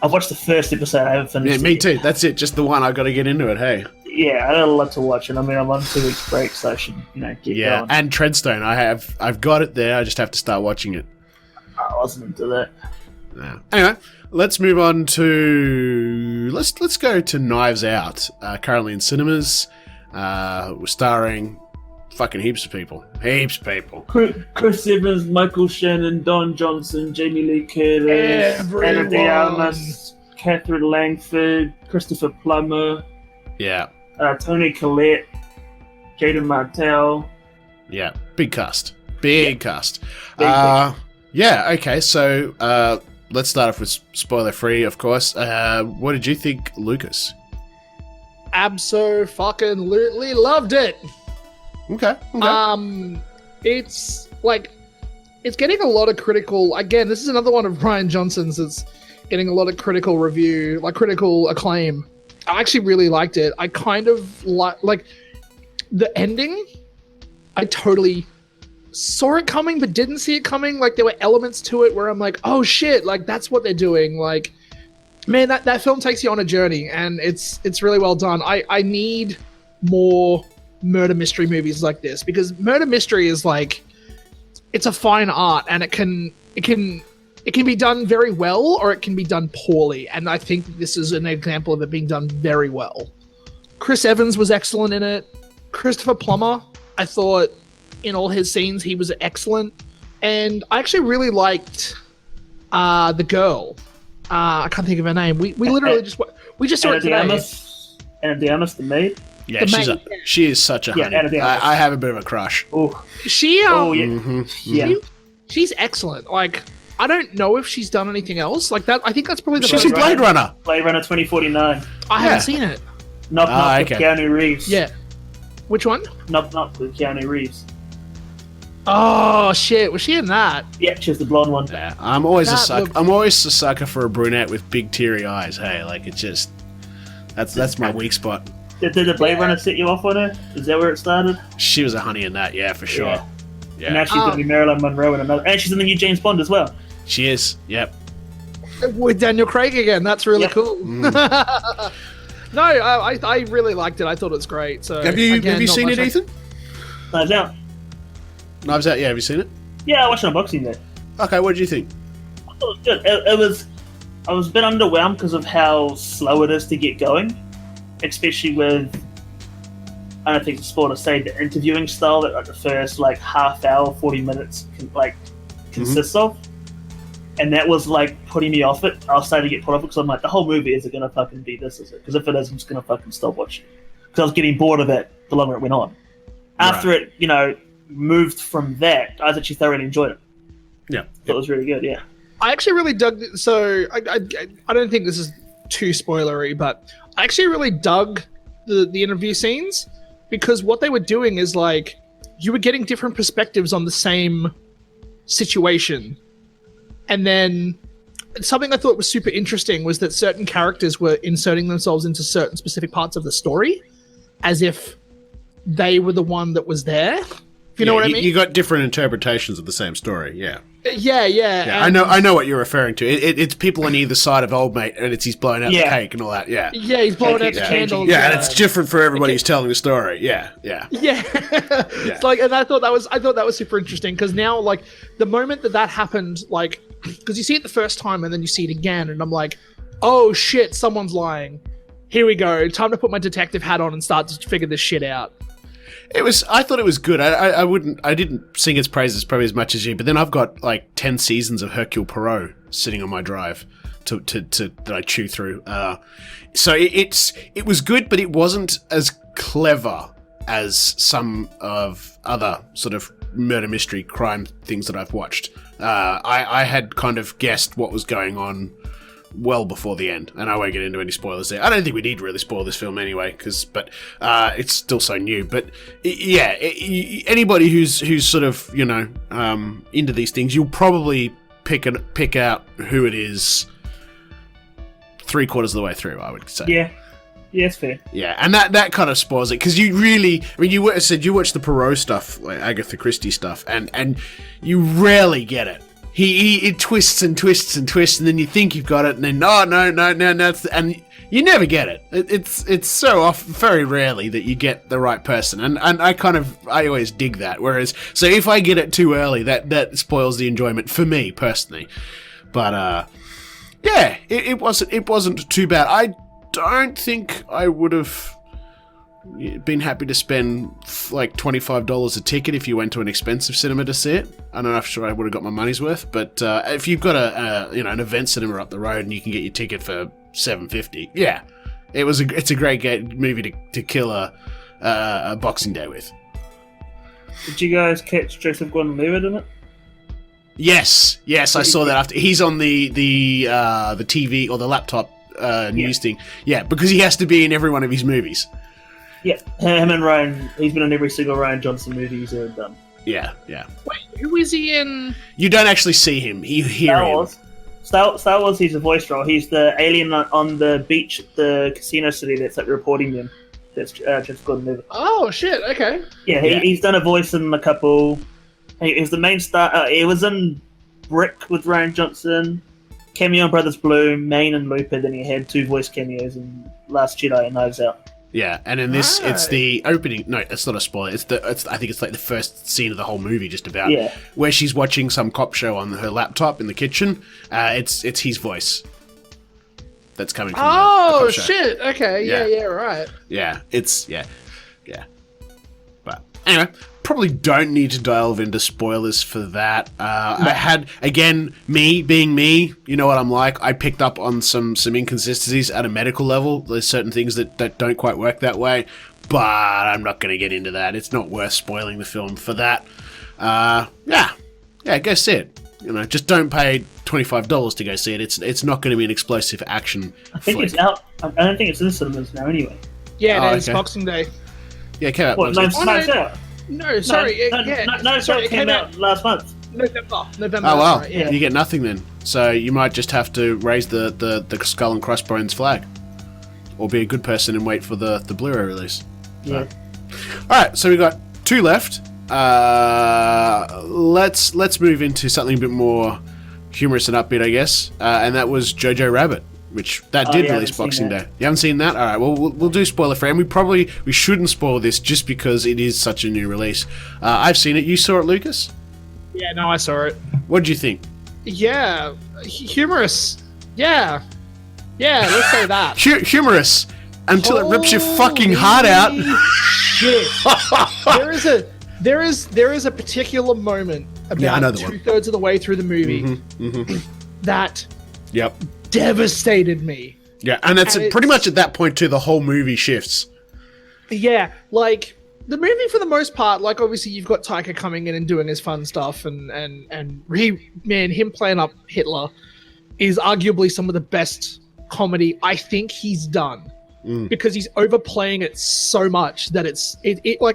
I've watched the first episode. I haven't finished. Yeah, me too. That's it. Just the one. I got to get into it. Hey. Yeah, I got a lot to watch, and I mean, I'm on 2 weeks break, so I should get going. And Treadstone. I've got it there. I just have to start watching it. I wasn't into that. No. Anyway, let's move on to let's go to Knives Out. Currently in cinemas, starring fucking heaps of people. Chris Evans, Michael Shannon, Don Johnson, Jamie Lee Curtis, Anna de Armas, Catherine Langford, Christopher Plummer. Yeah. Tony Collette, Jaden Martell. Yeah, big cast. Big cast. Yeah, okay, so let's start off with spoiler-free, of course. What did you think, Lucas? Abso-fucking-lutely loved it. Okay. It's getting a lot of critical. Again, this is another one of Rian Johnson's that's getting a lot of critical acclaim. I actually really liked it. I kind of like the ending. I totally saw it coming, but didn't see it coming. Like, there were elements to it where I'm like, oh shit, like that's what they're doing. Like, man, that film takes you on a journey, and it's really well done. I need more murder mystery movies like this, because murder mystery is like, it's a fine art, and it can be done very well, or it can be done poorly, and I think this is an example of it being done very well. Chris Evans was excellent in it. Christopher Plummer, I thought in all his scenes he was excellent, and I actually really liked the girl. I can't think of her name. We literally just saw it today. Anna de Armas, the maid. Yeah, she is such a honey. I have a bit of a crush. Oh, she's excellent. Like, I don't know if she's done anything else like that. I think that's probably the She's in Blade Runner. Blade Runner 2049. I haven't seen it. Knock Knock with Keanu Reeves. Yeah. Which one? Knock Knock with Keanu Reeves. Oh shit! Was she in that? Yeah, she's the blonde one. Yeah, I'm always a sucker. I'm always a sucker for a brunette with big teary eyes. Hey, like, it just that's my weak spot. Did the Blade Runner set you off on her? Is that where it started? She was a honey in that, yeah, for sure. Yeah. And now she's going to be Marilyn Monroe in another, and she's in the new James Bond as well. She is. Yep. With Daniel Craig again. That's really cool. No, I really liked it. I thought it was great. So have you seen it, Ethan? Knives Out. Knives Out. Yeah, have you seen it? Yeah, I watched an unboxing there. Okay, what did you think? I thought it was good. I was a bit underwhelmed because of how slow it is to get going, especially with, I don't think it's sport to say, the interviewing style that like the first half hour, 40 minutes consists of. And that was putting me off it. I was starting to get put off it because I'm like, the whole movie isn't going to fucking be this, is it? Because if it is, I'm just going to fucking stop watching. Because I was getting bored of it the longer it went on. After it, moved from that, I actually thoroughly enjoyed it. Yeah. It was really good, yeah. I actually really dug it. So I don't think this is too spoilery, but I actually really dug the interview scenes, because what they were doing is you were getting different perspectives on the same situation. And then something I thought was super interesting was that certain characters were inserting themselves into certain specific parts of the story as if they were the one that was there. If you know what I mean? You got different interpretations of the same story. Yeah. Yeah. I know what you're referring to. It's people on either side of old mate, and he's blowing out the cake and all that. Yeah. Yeah, he's blowing out the candles. Yeah, and it's different for everybody who's telling the story. Yeah. It's like, and I thought that was super interesting because now, like, the moment that happened, like, because you see it the first time and then you see it again, and I'm like, oh shit, someone's lying. Here we go. Time to put my detective hat on and start to figure this shit out. I thought it was good. I didn't sing its praises probably as much as you, but then I've got like 10 seasons of Hercule Poirot sitting on my drive that I chew through. So it was good, but it wasn't as clever as some of other sort of murder mystery crime things that I've watched. I had kind of guessed what was going on well before the end, and I won't get into any spoilers there. I don't think we need to really spoil this film anyway, but it's still so new. But yeah, anybody who's sort of into these things, you'll probably pick out who it is 3/4 of the way through, I would say. Yeah, it's fair. Yeah, and that kind of spoils it because you really, I mean, you watch the Poirot stuff, like Agatha Christie stuff, and you rarely get it. It twists and twists and twists, and then you think you've got it, and then no, and you never get it. It's so very rarely that you get the right person, and I always dig that. Whereas, so if I get it too early, that spoils the enjoyment for me personally. But yeah, it wasn't too bad. I don't think I would have been happy to spend like $25 a ticket if you went to an expensive cinema to see it. I'm not sure I would have got my money's worth, but if you've got an event cinema up the road and you can get your ticket for $7.50, yeah, it's a great movie to kill a Boxing Day with. Did you guys catch Joseph Gordon-Levitt in it? Yes, I saw that after. He's on the TV or the laptop news thing. Yeah, because he has to be in every one of his movies. Yeah, him and Ryan. He's been in every single Ryan Johnson movie he's ever done. Yeah. Wait, who is he in? You don't actually see him. You hear him. Star Wars, he's a voice role. He's the alien on the beach at the casino city that's like reporting them. That's just Gordon-Levitt. Oh, shit, okay. Yeah, he's done a voice in a couple. He was the main star. He was in Brick with Ryan Johnson, cameo in Brothers Bloom, Maine and Looper, then he had 2 voice cameos in Last Jedi and Knives Out. Yeah, and in this, it's the opening. No, it's not a spoiler. I think it's like the first scene of the whole movie, just about. Yeah. Where she's watching some cop show on her laptop in the kitchen. It's his voice that's coming from the cop show. Shit! Okay, yeah, right. Yeah, yeah. But anyway, probably don't need to delve into spoilers for that. I had, again, me being me, you know what I'm like. I picked up on some inconsistencies at a medical level. There's certain things that don't quite work that way, but I'm not going to get into that. It's not worth spoiling the film for that. Yeah, go see it. Just don't pay $25 to go see it. It's not going to be an explosive action. I think it's out. I don't think it's in cinemas now anyway. Yeah, it's Boxing Day. Yeah, it came out. Knives Out. No, sorry. It came out last month. November. Oh, wow. Right, yeah. You get nothing then. So you might just have to raise the Skull and Crossbones flag. Or be a good person and wait for the Blu-ray release. Yeah. Alright, so we got 2 left. Let's move into something a bit more humorous and upbeat, I guess. And that was Jojo Rabbit, which did release Boxing Day. You haven't seen that? All right. Well, we'll do spoiler free, and we shouldn't spoil this just because it is such a new release. I've seen it. You saw it, Lucas? Yeah, no, I saw it. What did you think? Yeah, humorous. Yeah, let's say that. Humorous until it rips your fucking heart out. Shit. There is a particular moment about 2/3 of the way through the movie that devastated me. Yeah, and it's pretty much at that point too. The whole movie shifts. Yeah, like the movie for the most part, like obviously you've got Taika coming in and doing his fun stuff, and him playing up Hitler is arguably some of the best comedy I think he's done. Because he's overplaying it so much that it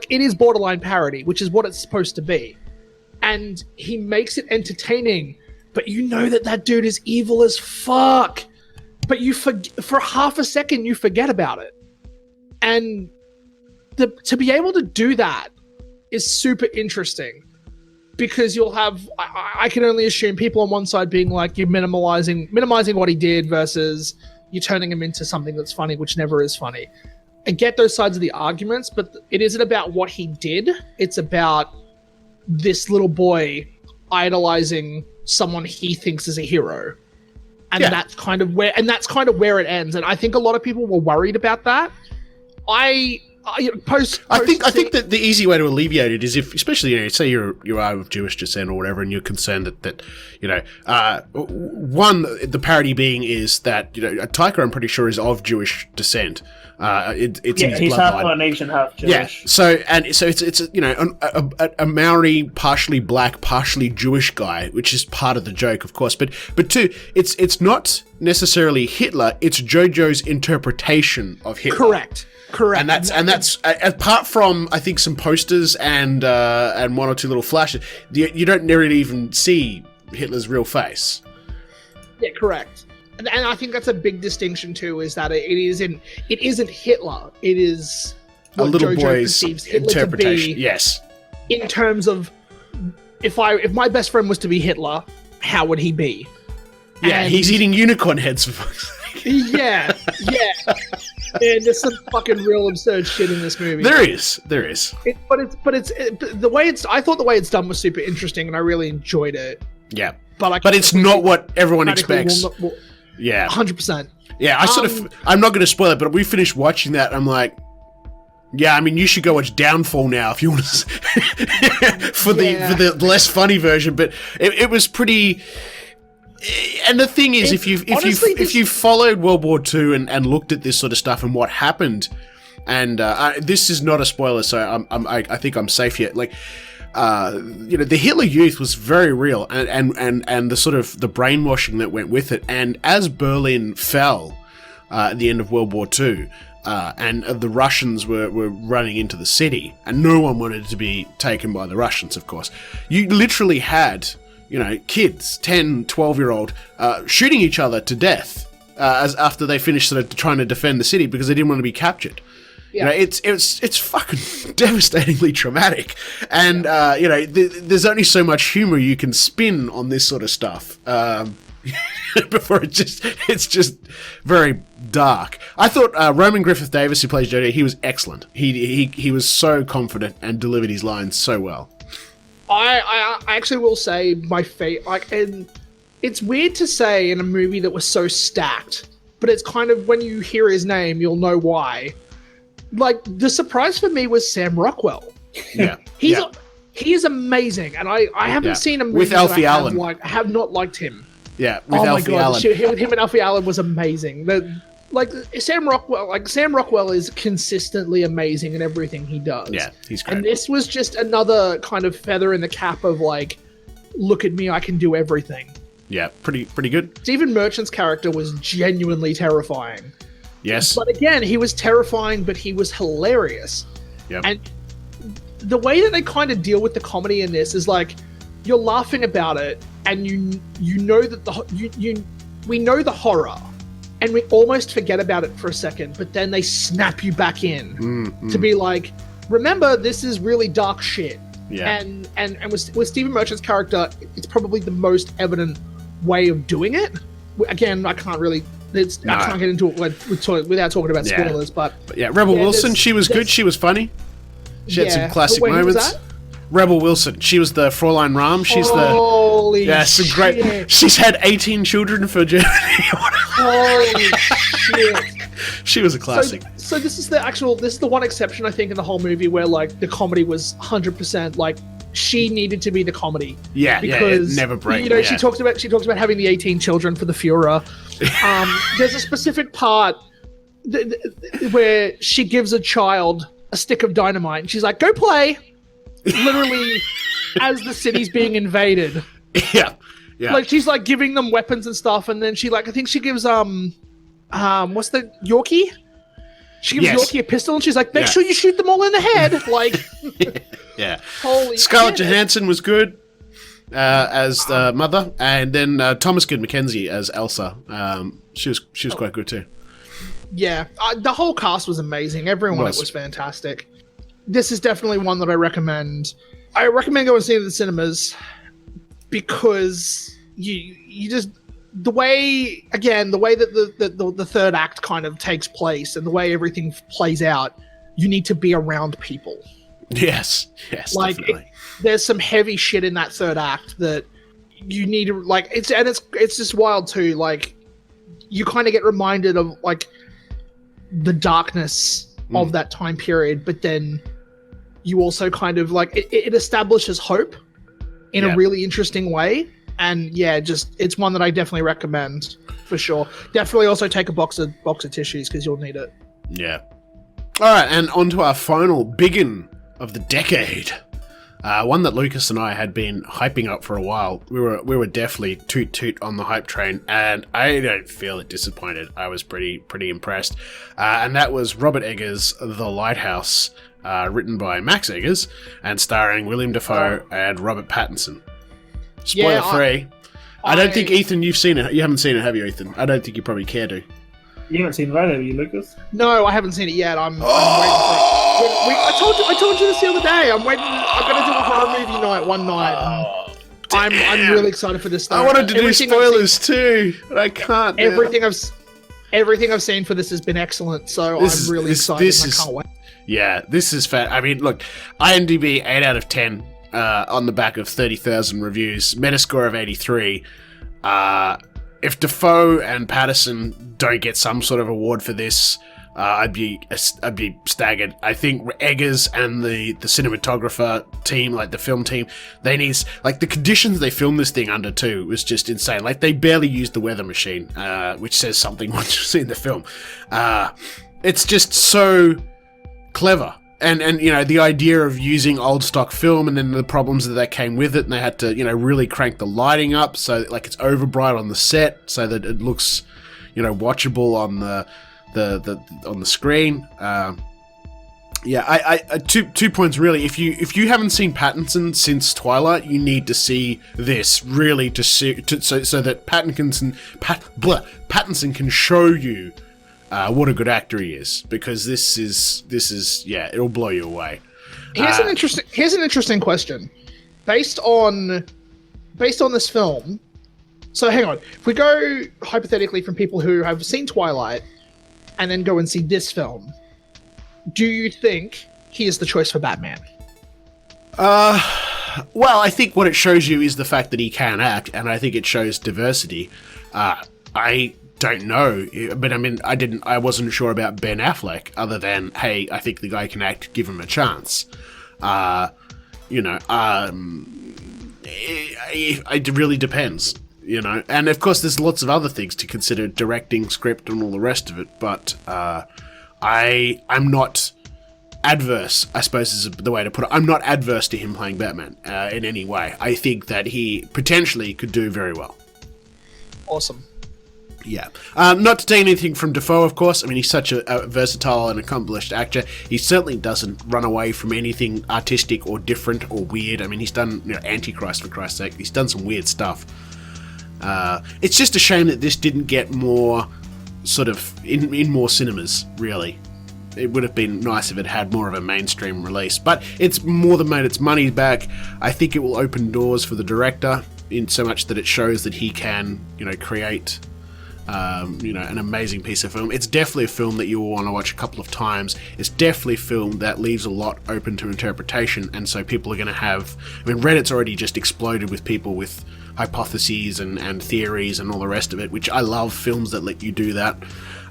is borderline parody, which is what it's supposed to be, and he makes it entertaining. But you know that dude is evil as fuck. But for half a second you forget about it, and to be able to do that is super interesting because you'll have, I can only assume people on one side being like, you're minimizing what he did versus you turning him into something that's funny, which never is funny. I get those sides of the arguments, but it isn't about what he did. It's about this little boy idolizing someone he thinks is a hero. And that's kind of where it ends. And I think a lot of people were worried about that. I think that the easy way to alleviate it is if, especially, say you are of Jewish descent or whatever, and you're concerned that one, the parody being is that Taika, I'm pretty sure, is of Jewish descent. It's in his he's bloodline. half Polynesian, half Jewish. Yeah, so it's a Maori, partially black, partially Jewish guy, which is part of the joke, of course. But two, it's not necessarily Hitler. It's JoJo's interpretation of Hitler. Correct. And that's apart from, I think, some posters and one or two little flashes, you don't really even see Hitler's real face. Yeah, correct. And I think that's a big distinction too, is that it isn't Hitler. It is a little JoJo boy's interpretation. To be, yes. In terms of if my best friend was to be Hitler, how would he be? Yeah, and he's eating unicorn heads for fuck's sake. Yeah. And there's some fucking real absurd shit in this movie. There is. But the way I thought the way it's done was super interesting, and I really enjoyed it. Yeah, but it's not what everyone expects. Yeah, 100%. Yeah, I'm not going to spoil it, but we finished watching that. I'm like, yeah, I mean, you should go watch Downfall now if you want to for the less funny version. But it was pretty. And the thing is, if you followed World War II and looked at this sort of stuff and what happened, and this is not a spoiler, so I think I'm safe here. Like, the Hitler Youth was very real, and the sort of the brainwashing that went with it. And as Berlin fell at the end of World War II, and the Russians were running into the city, and no one wanted to be taken by the Russians, of course. You literally had kids, 10, 12-year-old, shooting each other to death as after they finished sort of trying to defend the city because they didn't want to be captured. Yeah. It's fucking devastatingly traumatic, and there's only so much humor you can spin on this sort of stuff before it's just very dark. I thought Roman Griffith Davis, who plays JoJo, he was excellent. He was so confident and delivered his lines so well. I actually will say my favorite, and it's weird to say in a movie that was so stacked, but it's kind of, when you hear his name, you'll know why. Like, the surprise for me was Sam Rockwell. Yeah. He is amazing, and I haven't seen a movie with Alfie Allen. I have not liked him. Yeah, with Alfie Allen. Him and Alfie Allen was amazing. Sam Rockwell is consistently amazing in everything he does. Yeah, he's great. And this was just another kind of feather in the cap of like, look at me, I can do everything. Yeah, pretty good. Stephen Merchant's character was genuinely terrifying. Yes. But again, he was terrifying, but he was hilarious. Yep. And the way that they kind of deal with the comedy in this is like, you're laughing about it, and you know that we know the horror, and we almost forget about it for a second, but then they snap you back in to be like, remember, this is really dark shit. Yeah. And with Stephen Merchant's character, it's probably the most evident way of doing it. Again, I can't really. I can't get into it without talking about spoilers, but yeah, Rebel Wilson, she was good. She was funny. She had some classic moments. Who was that? Rebel Wilson, she was the Fräulein Rahm. She's some great. She's had 18 children for Germany. Holy shit! She was a classic. So this is the one exception, I think, in the whole movie where like the comedy was 100% like, she needed to be the comedy. Yeah, because it never breaks. She talks about having the 18 children for the Führer. There's a specific part where she gives a child a stick of dynamite, and she's like, "Go play," literally as the city's being invaded. Yeah. Like, she's like giving them weapons and stuff, and then I think she gives what's the Yorkie? She gives Yorkie a pistol, and she's like, "Make sure you shoot them all in the head." Like, yeah. Holy Scarlett shit. Johansson was good as the mother, and then Thomas Good Mackenzie as Elsa. She was quite good too. Yeah, the whole cast was amazing. Everyone was fantastic. this is definitely one that I recommend. I recommend going and seeing it in the cinemas because you just the way that the third act kind of takes place and the way everything plays out, you need to be around people. Yes, like definitely. There's some heavy shit in that third act that you need to like. It's just wild too. Like you kind of get reminded of like the darkness of that time period, but then you also kind of like it establishes hope in a really interesting way. And yeah, just it's one that I definitely recommend for sure. Definitely also take a box of tissues because you'll need it. Yeah. All right, and on to our final biggin of the decade. One that Lucas and I had been hyping up for a while. We were definitely toot on the hype train, and I don't feel it disappointed. I was pretty impressed. And that was Robert Eggers' The Lighthouse, written by Max Eggers and starring William Dafoe and Robert Pattinson. Spoiler free. I don't think, Ethan, you've seen it. You haven't seen it, have you, Ethan? I don't think you probably care to. You haven't seen it either, have you, Lucas? No, I haven't seen it yet. I'm waiting for it. I told you this the other day. I'm waiting. I'm going to do a horror movie night one night. I'm really excited for this stuff. I wanted to do spoilers too, but I can't. Everything I've seen for this has been excellent, so I'm really excited. I can't wait. Yeah, this is fat. I mean, look, IMDb 8 out of 10 on the back of 30,000 reviews, Metascore of 83. If Dafoe and Patterson don't get some sort of award for this, I'd be staggered. I think Eggers and the cinematographer team, like the film team, they need, like, the conditions they filmed this thing under too was just insane. Like, they barely used the weather machine, which says something once you see the film. It's just so clever. And you know, the idea of using old stock film and then the problems that came with it, and they had to, you know, really crank the lighting up so like it's over bright on the set so that it looks, you know, watchable on the screen. I two points really. If you haven't seen Pattinson since Twilight, you need to see this really so that Pattinson can show you what a good actor he is, because this is it'll blow you away. Here's an interesting question. Based on this film, so hang on. If we go hypothetically from people who have seen Twilight and then go and see this film, do you think he is the choice for Batman? Well, I think what it shows you is the fact that he can act, and I think it shows diversity. I don't know, but I mean, I wasn't sure about Ben Affleck, other than, hey, I think the guy can act, give him a chance. It really depends, you know, and of course there's lots of other things to consider, directing, script, and all the rest of it, but I'm not adverse, I suppose is the way to put it. I'm not adverse to him playing Batman in any way. I think that he potentially could do very well. Awesome. Yeah. Not to take anything from Dafoe, of course. I mean, he's such a versatile and accomplished actor. He certainly doesn't run away from anything artistic or different or weird. I mean, he's done, you know, Antichrist, for Christ's sake. He's done some weird stuff. It's just a shame that this didn't get more sort of in more cinemas, really. It would have been nice if it had more of a mainstream release. But it's more than made its money back. I think it will open doors for the director in so much that it shows that he can, you know, create an amazing piece of film. It's definitely a film that you will want to watch a couple of times. It's definitely a film that leaves a lot open to interpretation, and so people are going to have... I mean, Reddit's already just exploded with people with hypotheses and theories and all the rest of it, which I love films that let you do that.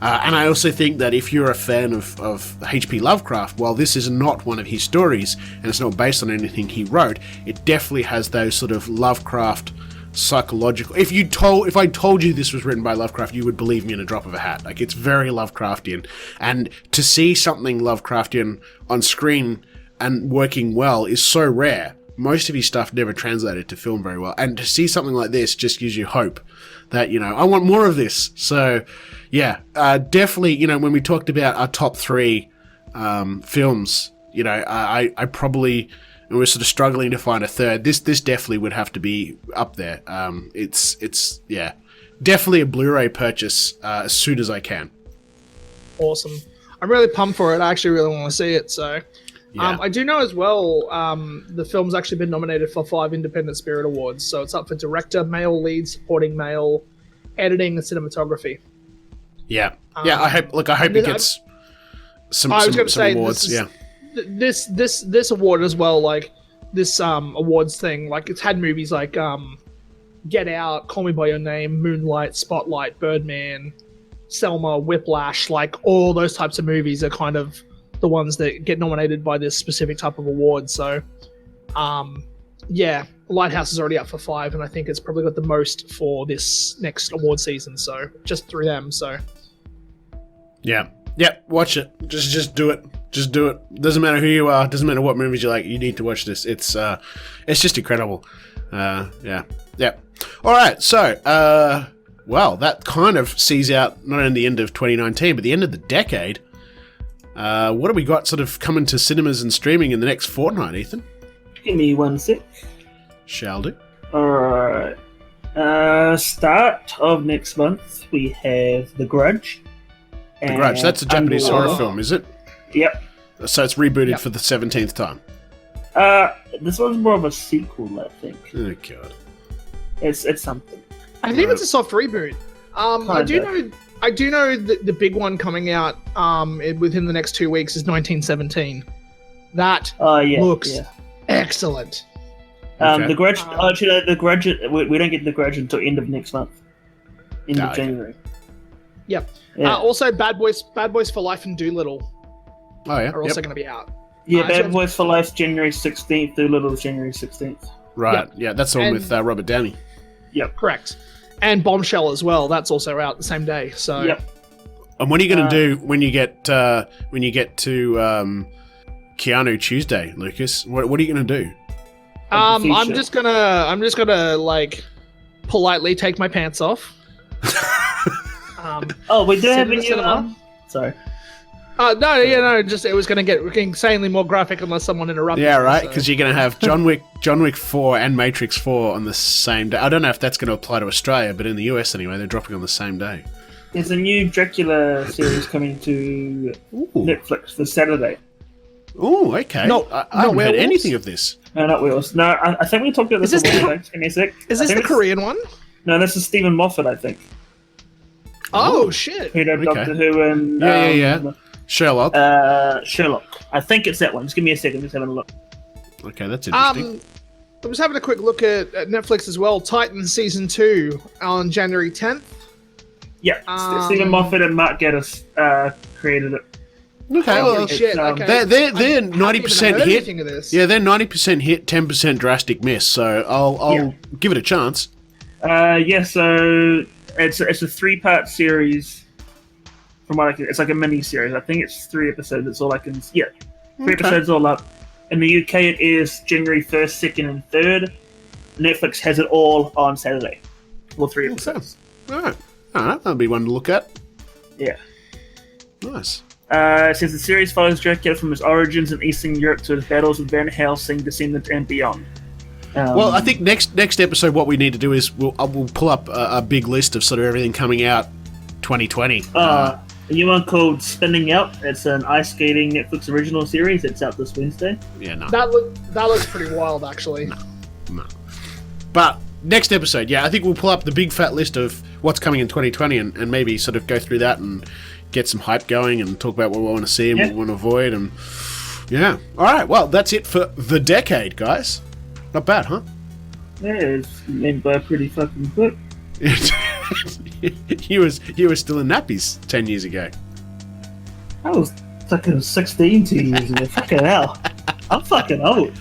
And I also think that if you're a fan of H.P. Lovecraft, while this is not one of his stories, and it's not based on anything he wrote, it definitely has those sort of Lovecraft psychological... If I told you this was written by Lovecraft, you would believe me in a drop of a hat. Like, it's very Lovecraftian. And to see something Lovecraftian on screen and working well is so rare. Most of his stuff never translated to film very well. And to see something like this just gives you hope that, you know, I want more of this. So, yeah, definitely, you know, when we talked about our top 3 films, you know, I probably... and we're sort of struggling to find a third. This definitely would have to be up there. It's definitely a Blu-ray purchase as soon as I can. Awesome. I'm really pumped for it. I actually really want to see it. So, Yeah. I do know as well, the film's actually been nominated for 5 Independent Spirit Awards. So it's up for director, male lead, supporting male, editing, and cinematography. Yeah. I hope it gets some awards. This award as well, like this awards thing, like it's had movies like Get Out, Call Me by Your Name, Moonlight, Spotlight, Birdman, Selma, Whiplash, like all those types of movies are kind of the ones that get nominated by this specific type of award. So, Lighthouse is already up for 5, and I think it's probably got the most for this next award season. So, just through them. So, yeah, watch it. Just do it. Just do it. Doesn't matter who you are. Doesn't matter what movies you like. You need to watch this. It's just incredible. Yeah. All right. So, well, that kind of sees out not only the end of 2019, but the end of the decade. What have we got sort of coming to cinemas and streaming in the next fortnight, Ethan? Give me 1 sec. Shall do. Alright. Start of next month, we have The Grudge. The Grudge, that's a Japanese horror film, is it? Yep. So it's rebooted for the 17th time. This one's more of a sequel, I think. Oh, God. It's something. I think it's a soft reboot. I do know that the big one coming out within the next 2 weeks is 1917. That looks excellent. The Grudge. Actually, The Grudge. We don't get The Grudge until end of next month, end of January. Yep. Yeah. Also, Bad Boys for Life and Doolittle. Oh yeah. Are also going to be out. Yeah, Bad Boys for Life January 16th. Doolittle January 16th. Right. Yeah, that's the one with Robert Downey. Yep. Correct. And Bombshell as well. That's also out the same day. So. Yep. And what are you going to do when you get to Keanu Tuesday, Lucas? What are you going to do? I'm just gonna like politely take my pants off. We do have a new sorry. Just it was gonna get insanely more graphic unless someone interrupted. Yeah, right. Because you're gonna have John Wick 4 and Matrix 4 on the same day. I don't know if that's going to apply to Australia, but in the US anyway, they're dropping on the same day. There's a new Dracula series coming to Netflix this Saturday. Oh, okay. No, I haven't heard anything of this. No, not Wheels. No, I think we talked about this before. Give me a sec. Is this the Korean one? No, this is Stephen Moffat, I think. Oh, shit. Who did Doctor Who and... Yeah. Sherlock. Sherlock. I think it's that one. Just give me a second. Just having a look. Okay, that's interesting. I was having a quick look at Netflix as well. Titans Season 2 on January 10th. Yeah, Stephen Moffat and Mark Gatiss created it. Okay, well, shit. Okay. They're 90% hit. Yeah, they're 90% hit, 10% drastic miss. So I'll give it a chance. So it's a 3-part series. From what it's like a mini series. I think it's 3 episodes. That's all I can. Yeah, 3 episodes all up. In the UK, it is January 1st, 2nd, and 3rd. Netflix has it all on Saturday. All 3 episodes. All right, that'll be one to look at. Yeah. Nice. It says the series follows Dracula from his origins in Eastern Europe to his battles with Van Helsing, Descendant, and beyond. Well, I think next episode, what we need to do is we'll pull up a big list of sort of everything coming out 2020. A new one called Spinning Out. It's an ice skating Netflix original series. It's out this Wednesday. Yeah, no. That looks pretty wild, actually. No. But next episode, I think we'll pull up the big fat list of what's coming in 2020 and maybe sort of go through that and get some hype going and talk about what we want to see and what we want to avoid. And yeah. All right. Well, that's it for the decade, guys. Not bad, huh? Yeah, it's went by pretty fucking quick. You were still in nappies 10 years ago. I was fucking 16 2 years ago. Fucking hell. I'm fucking old.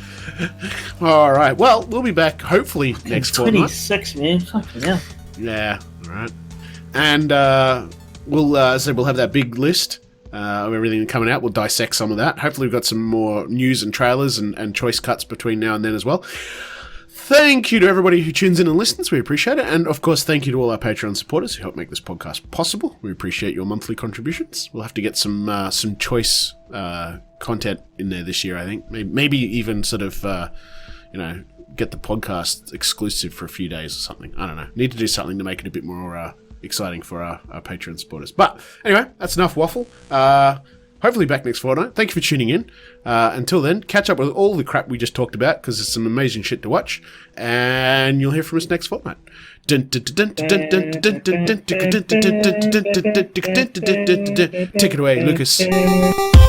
All right. Well, we'll be back hopefully next fortnight. 26, man. Fucking hell. Yeah. All right. And we'll have that big list of everything coming out. We'll dissect some of that. Hopefully we've got some more news and trailers and choice cuts between now and then as well. Thank you to everybody who tunes in and listens. We appreciate it. And, of course, thank you to all our Patreon supporters who help make this podcast possible. We appreciate your monthly contributions. We'll have to get some choice content in there this year, I think. Maybe even sort of, get the podcast exclusive for a few days or something. I don't know. Need to do something to make it a bit more exciting for our Patreon supporters. But, anyway, that's enough waffle. Hope hopefully back next fortnight. Thank you for tuning in. Until then, catch up with all the crap we just talked about because it's some amazing shit to watch, and you'll hear from us next fortnight. Take it away, Lucas.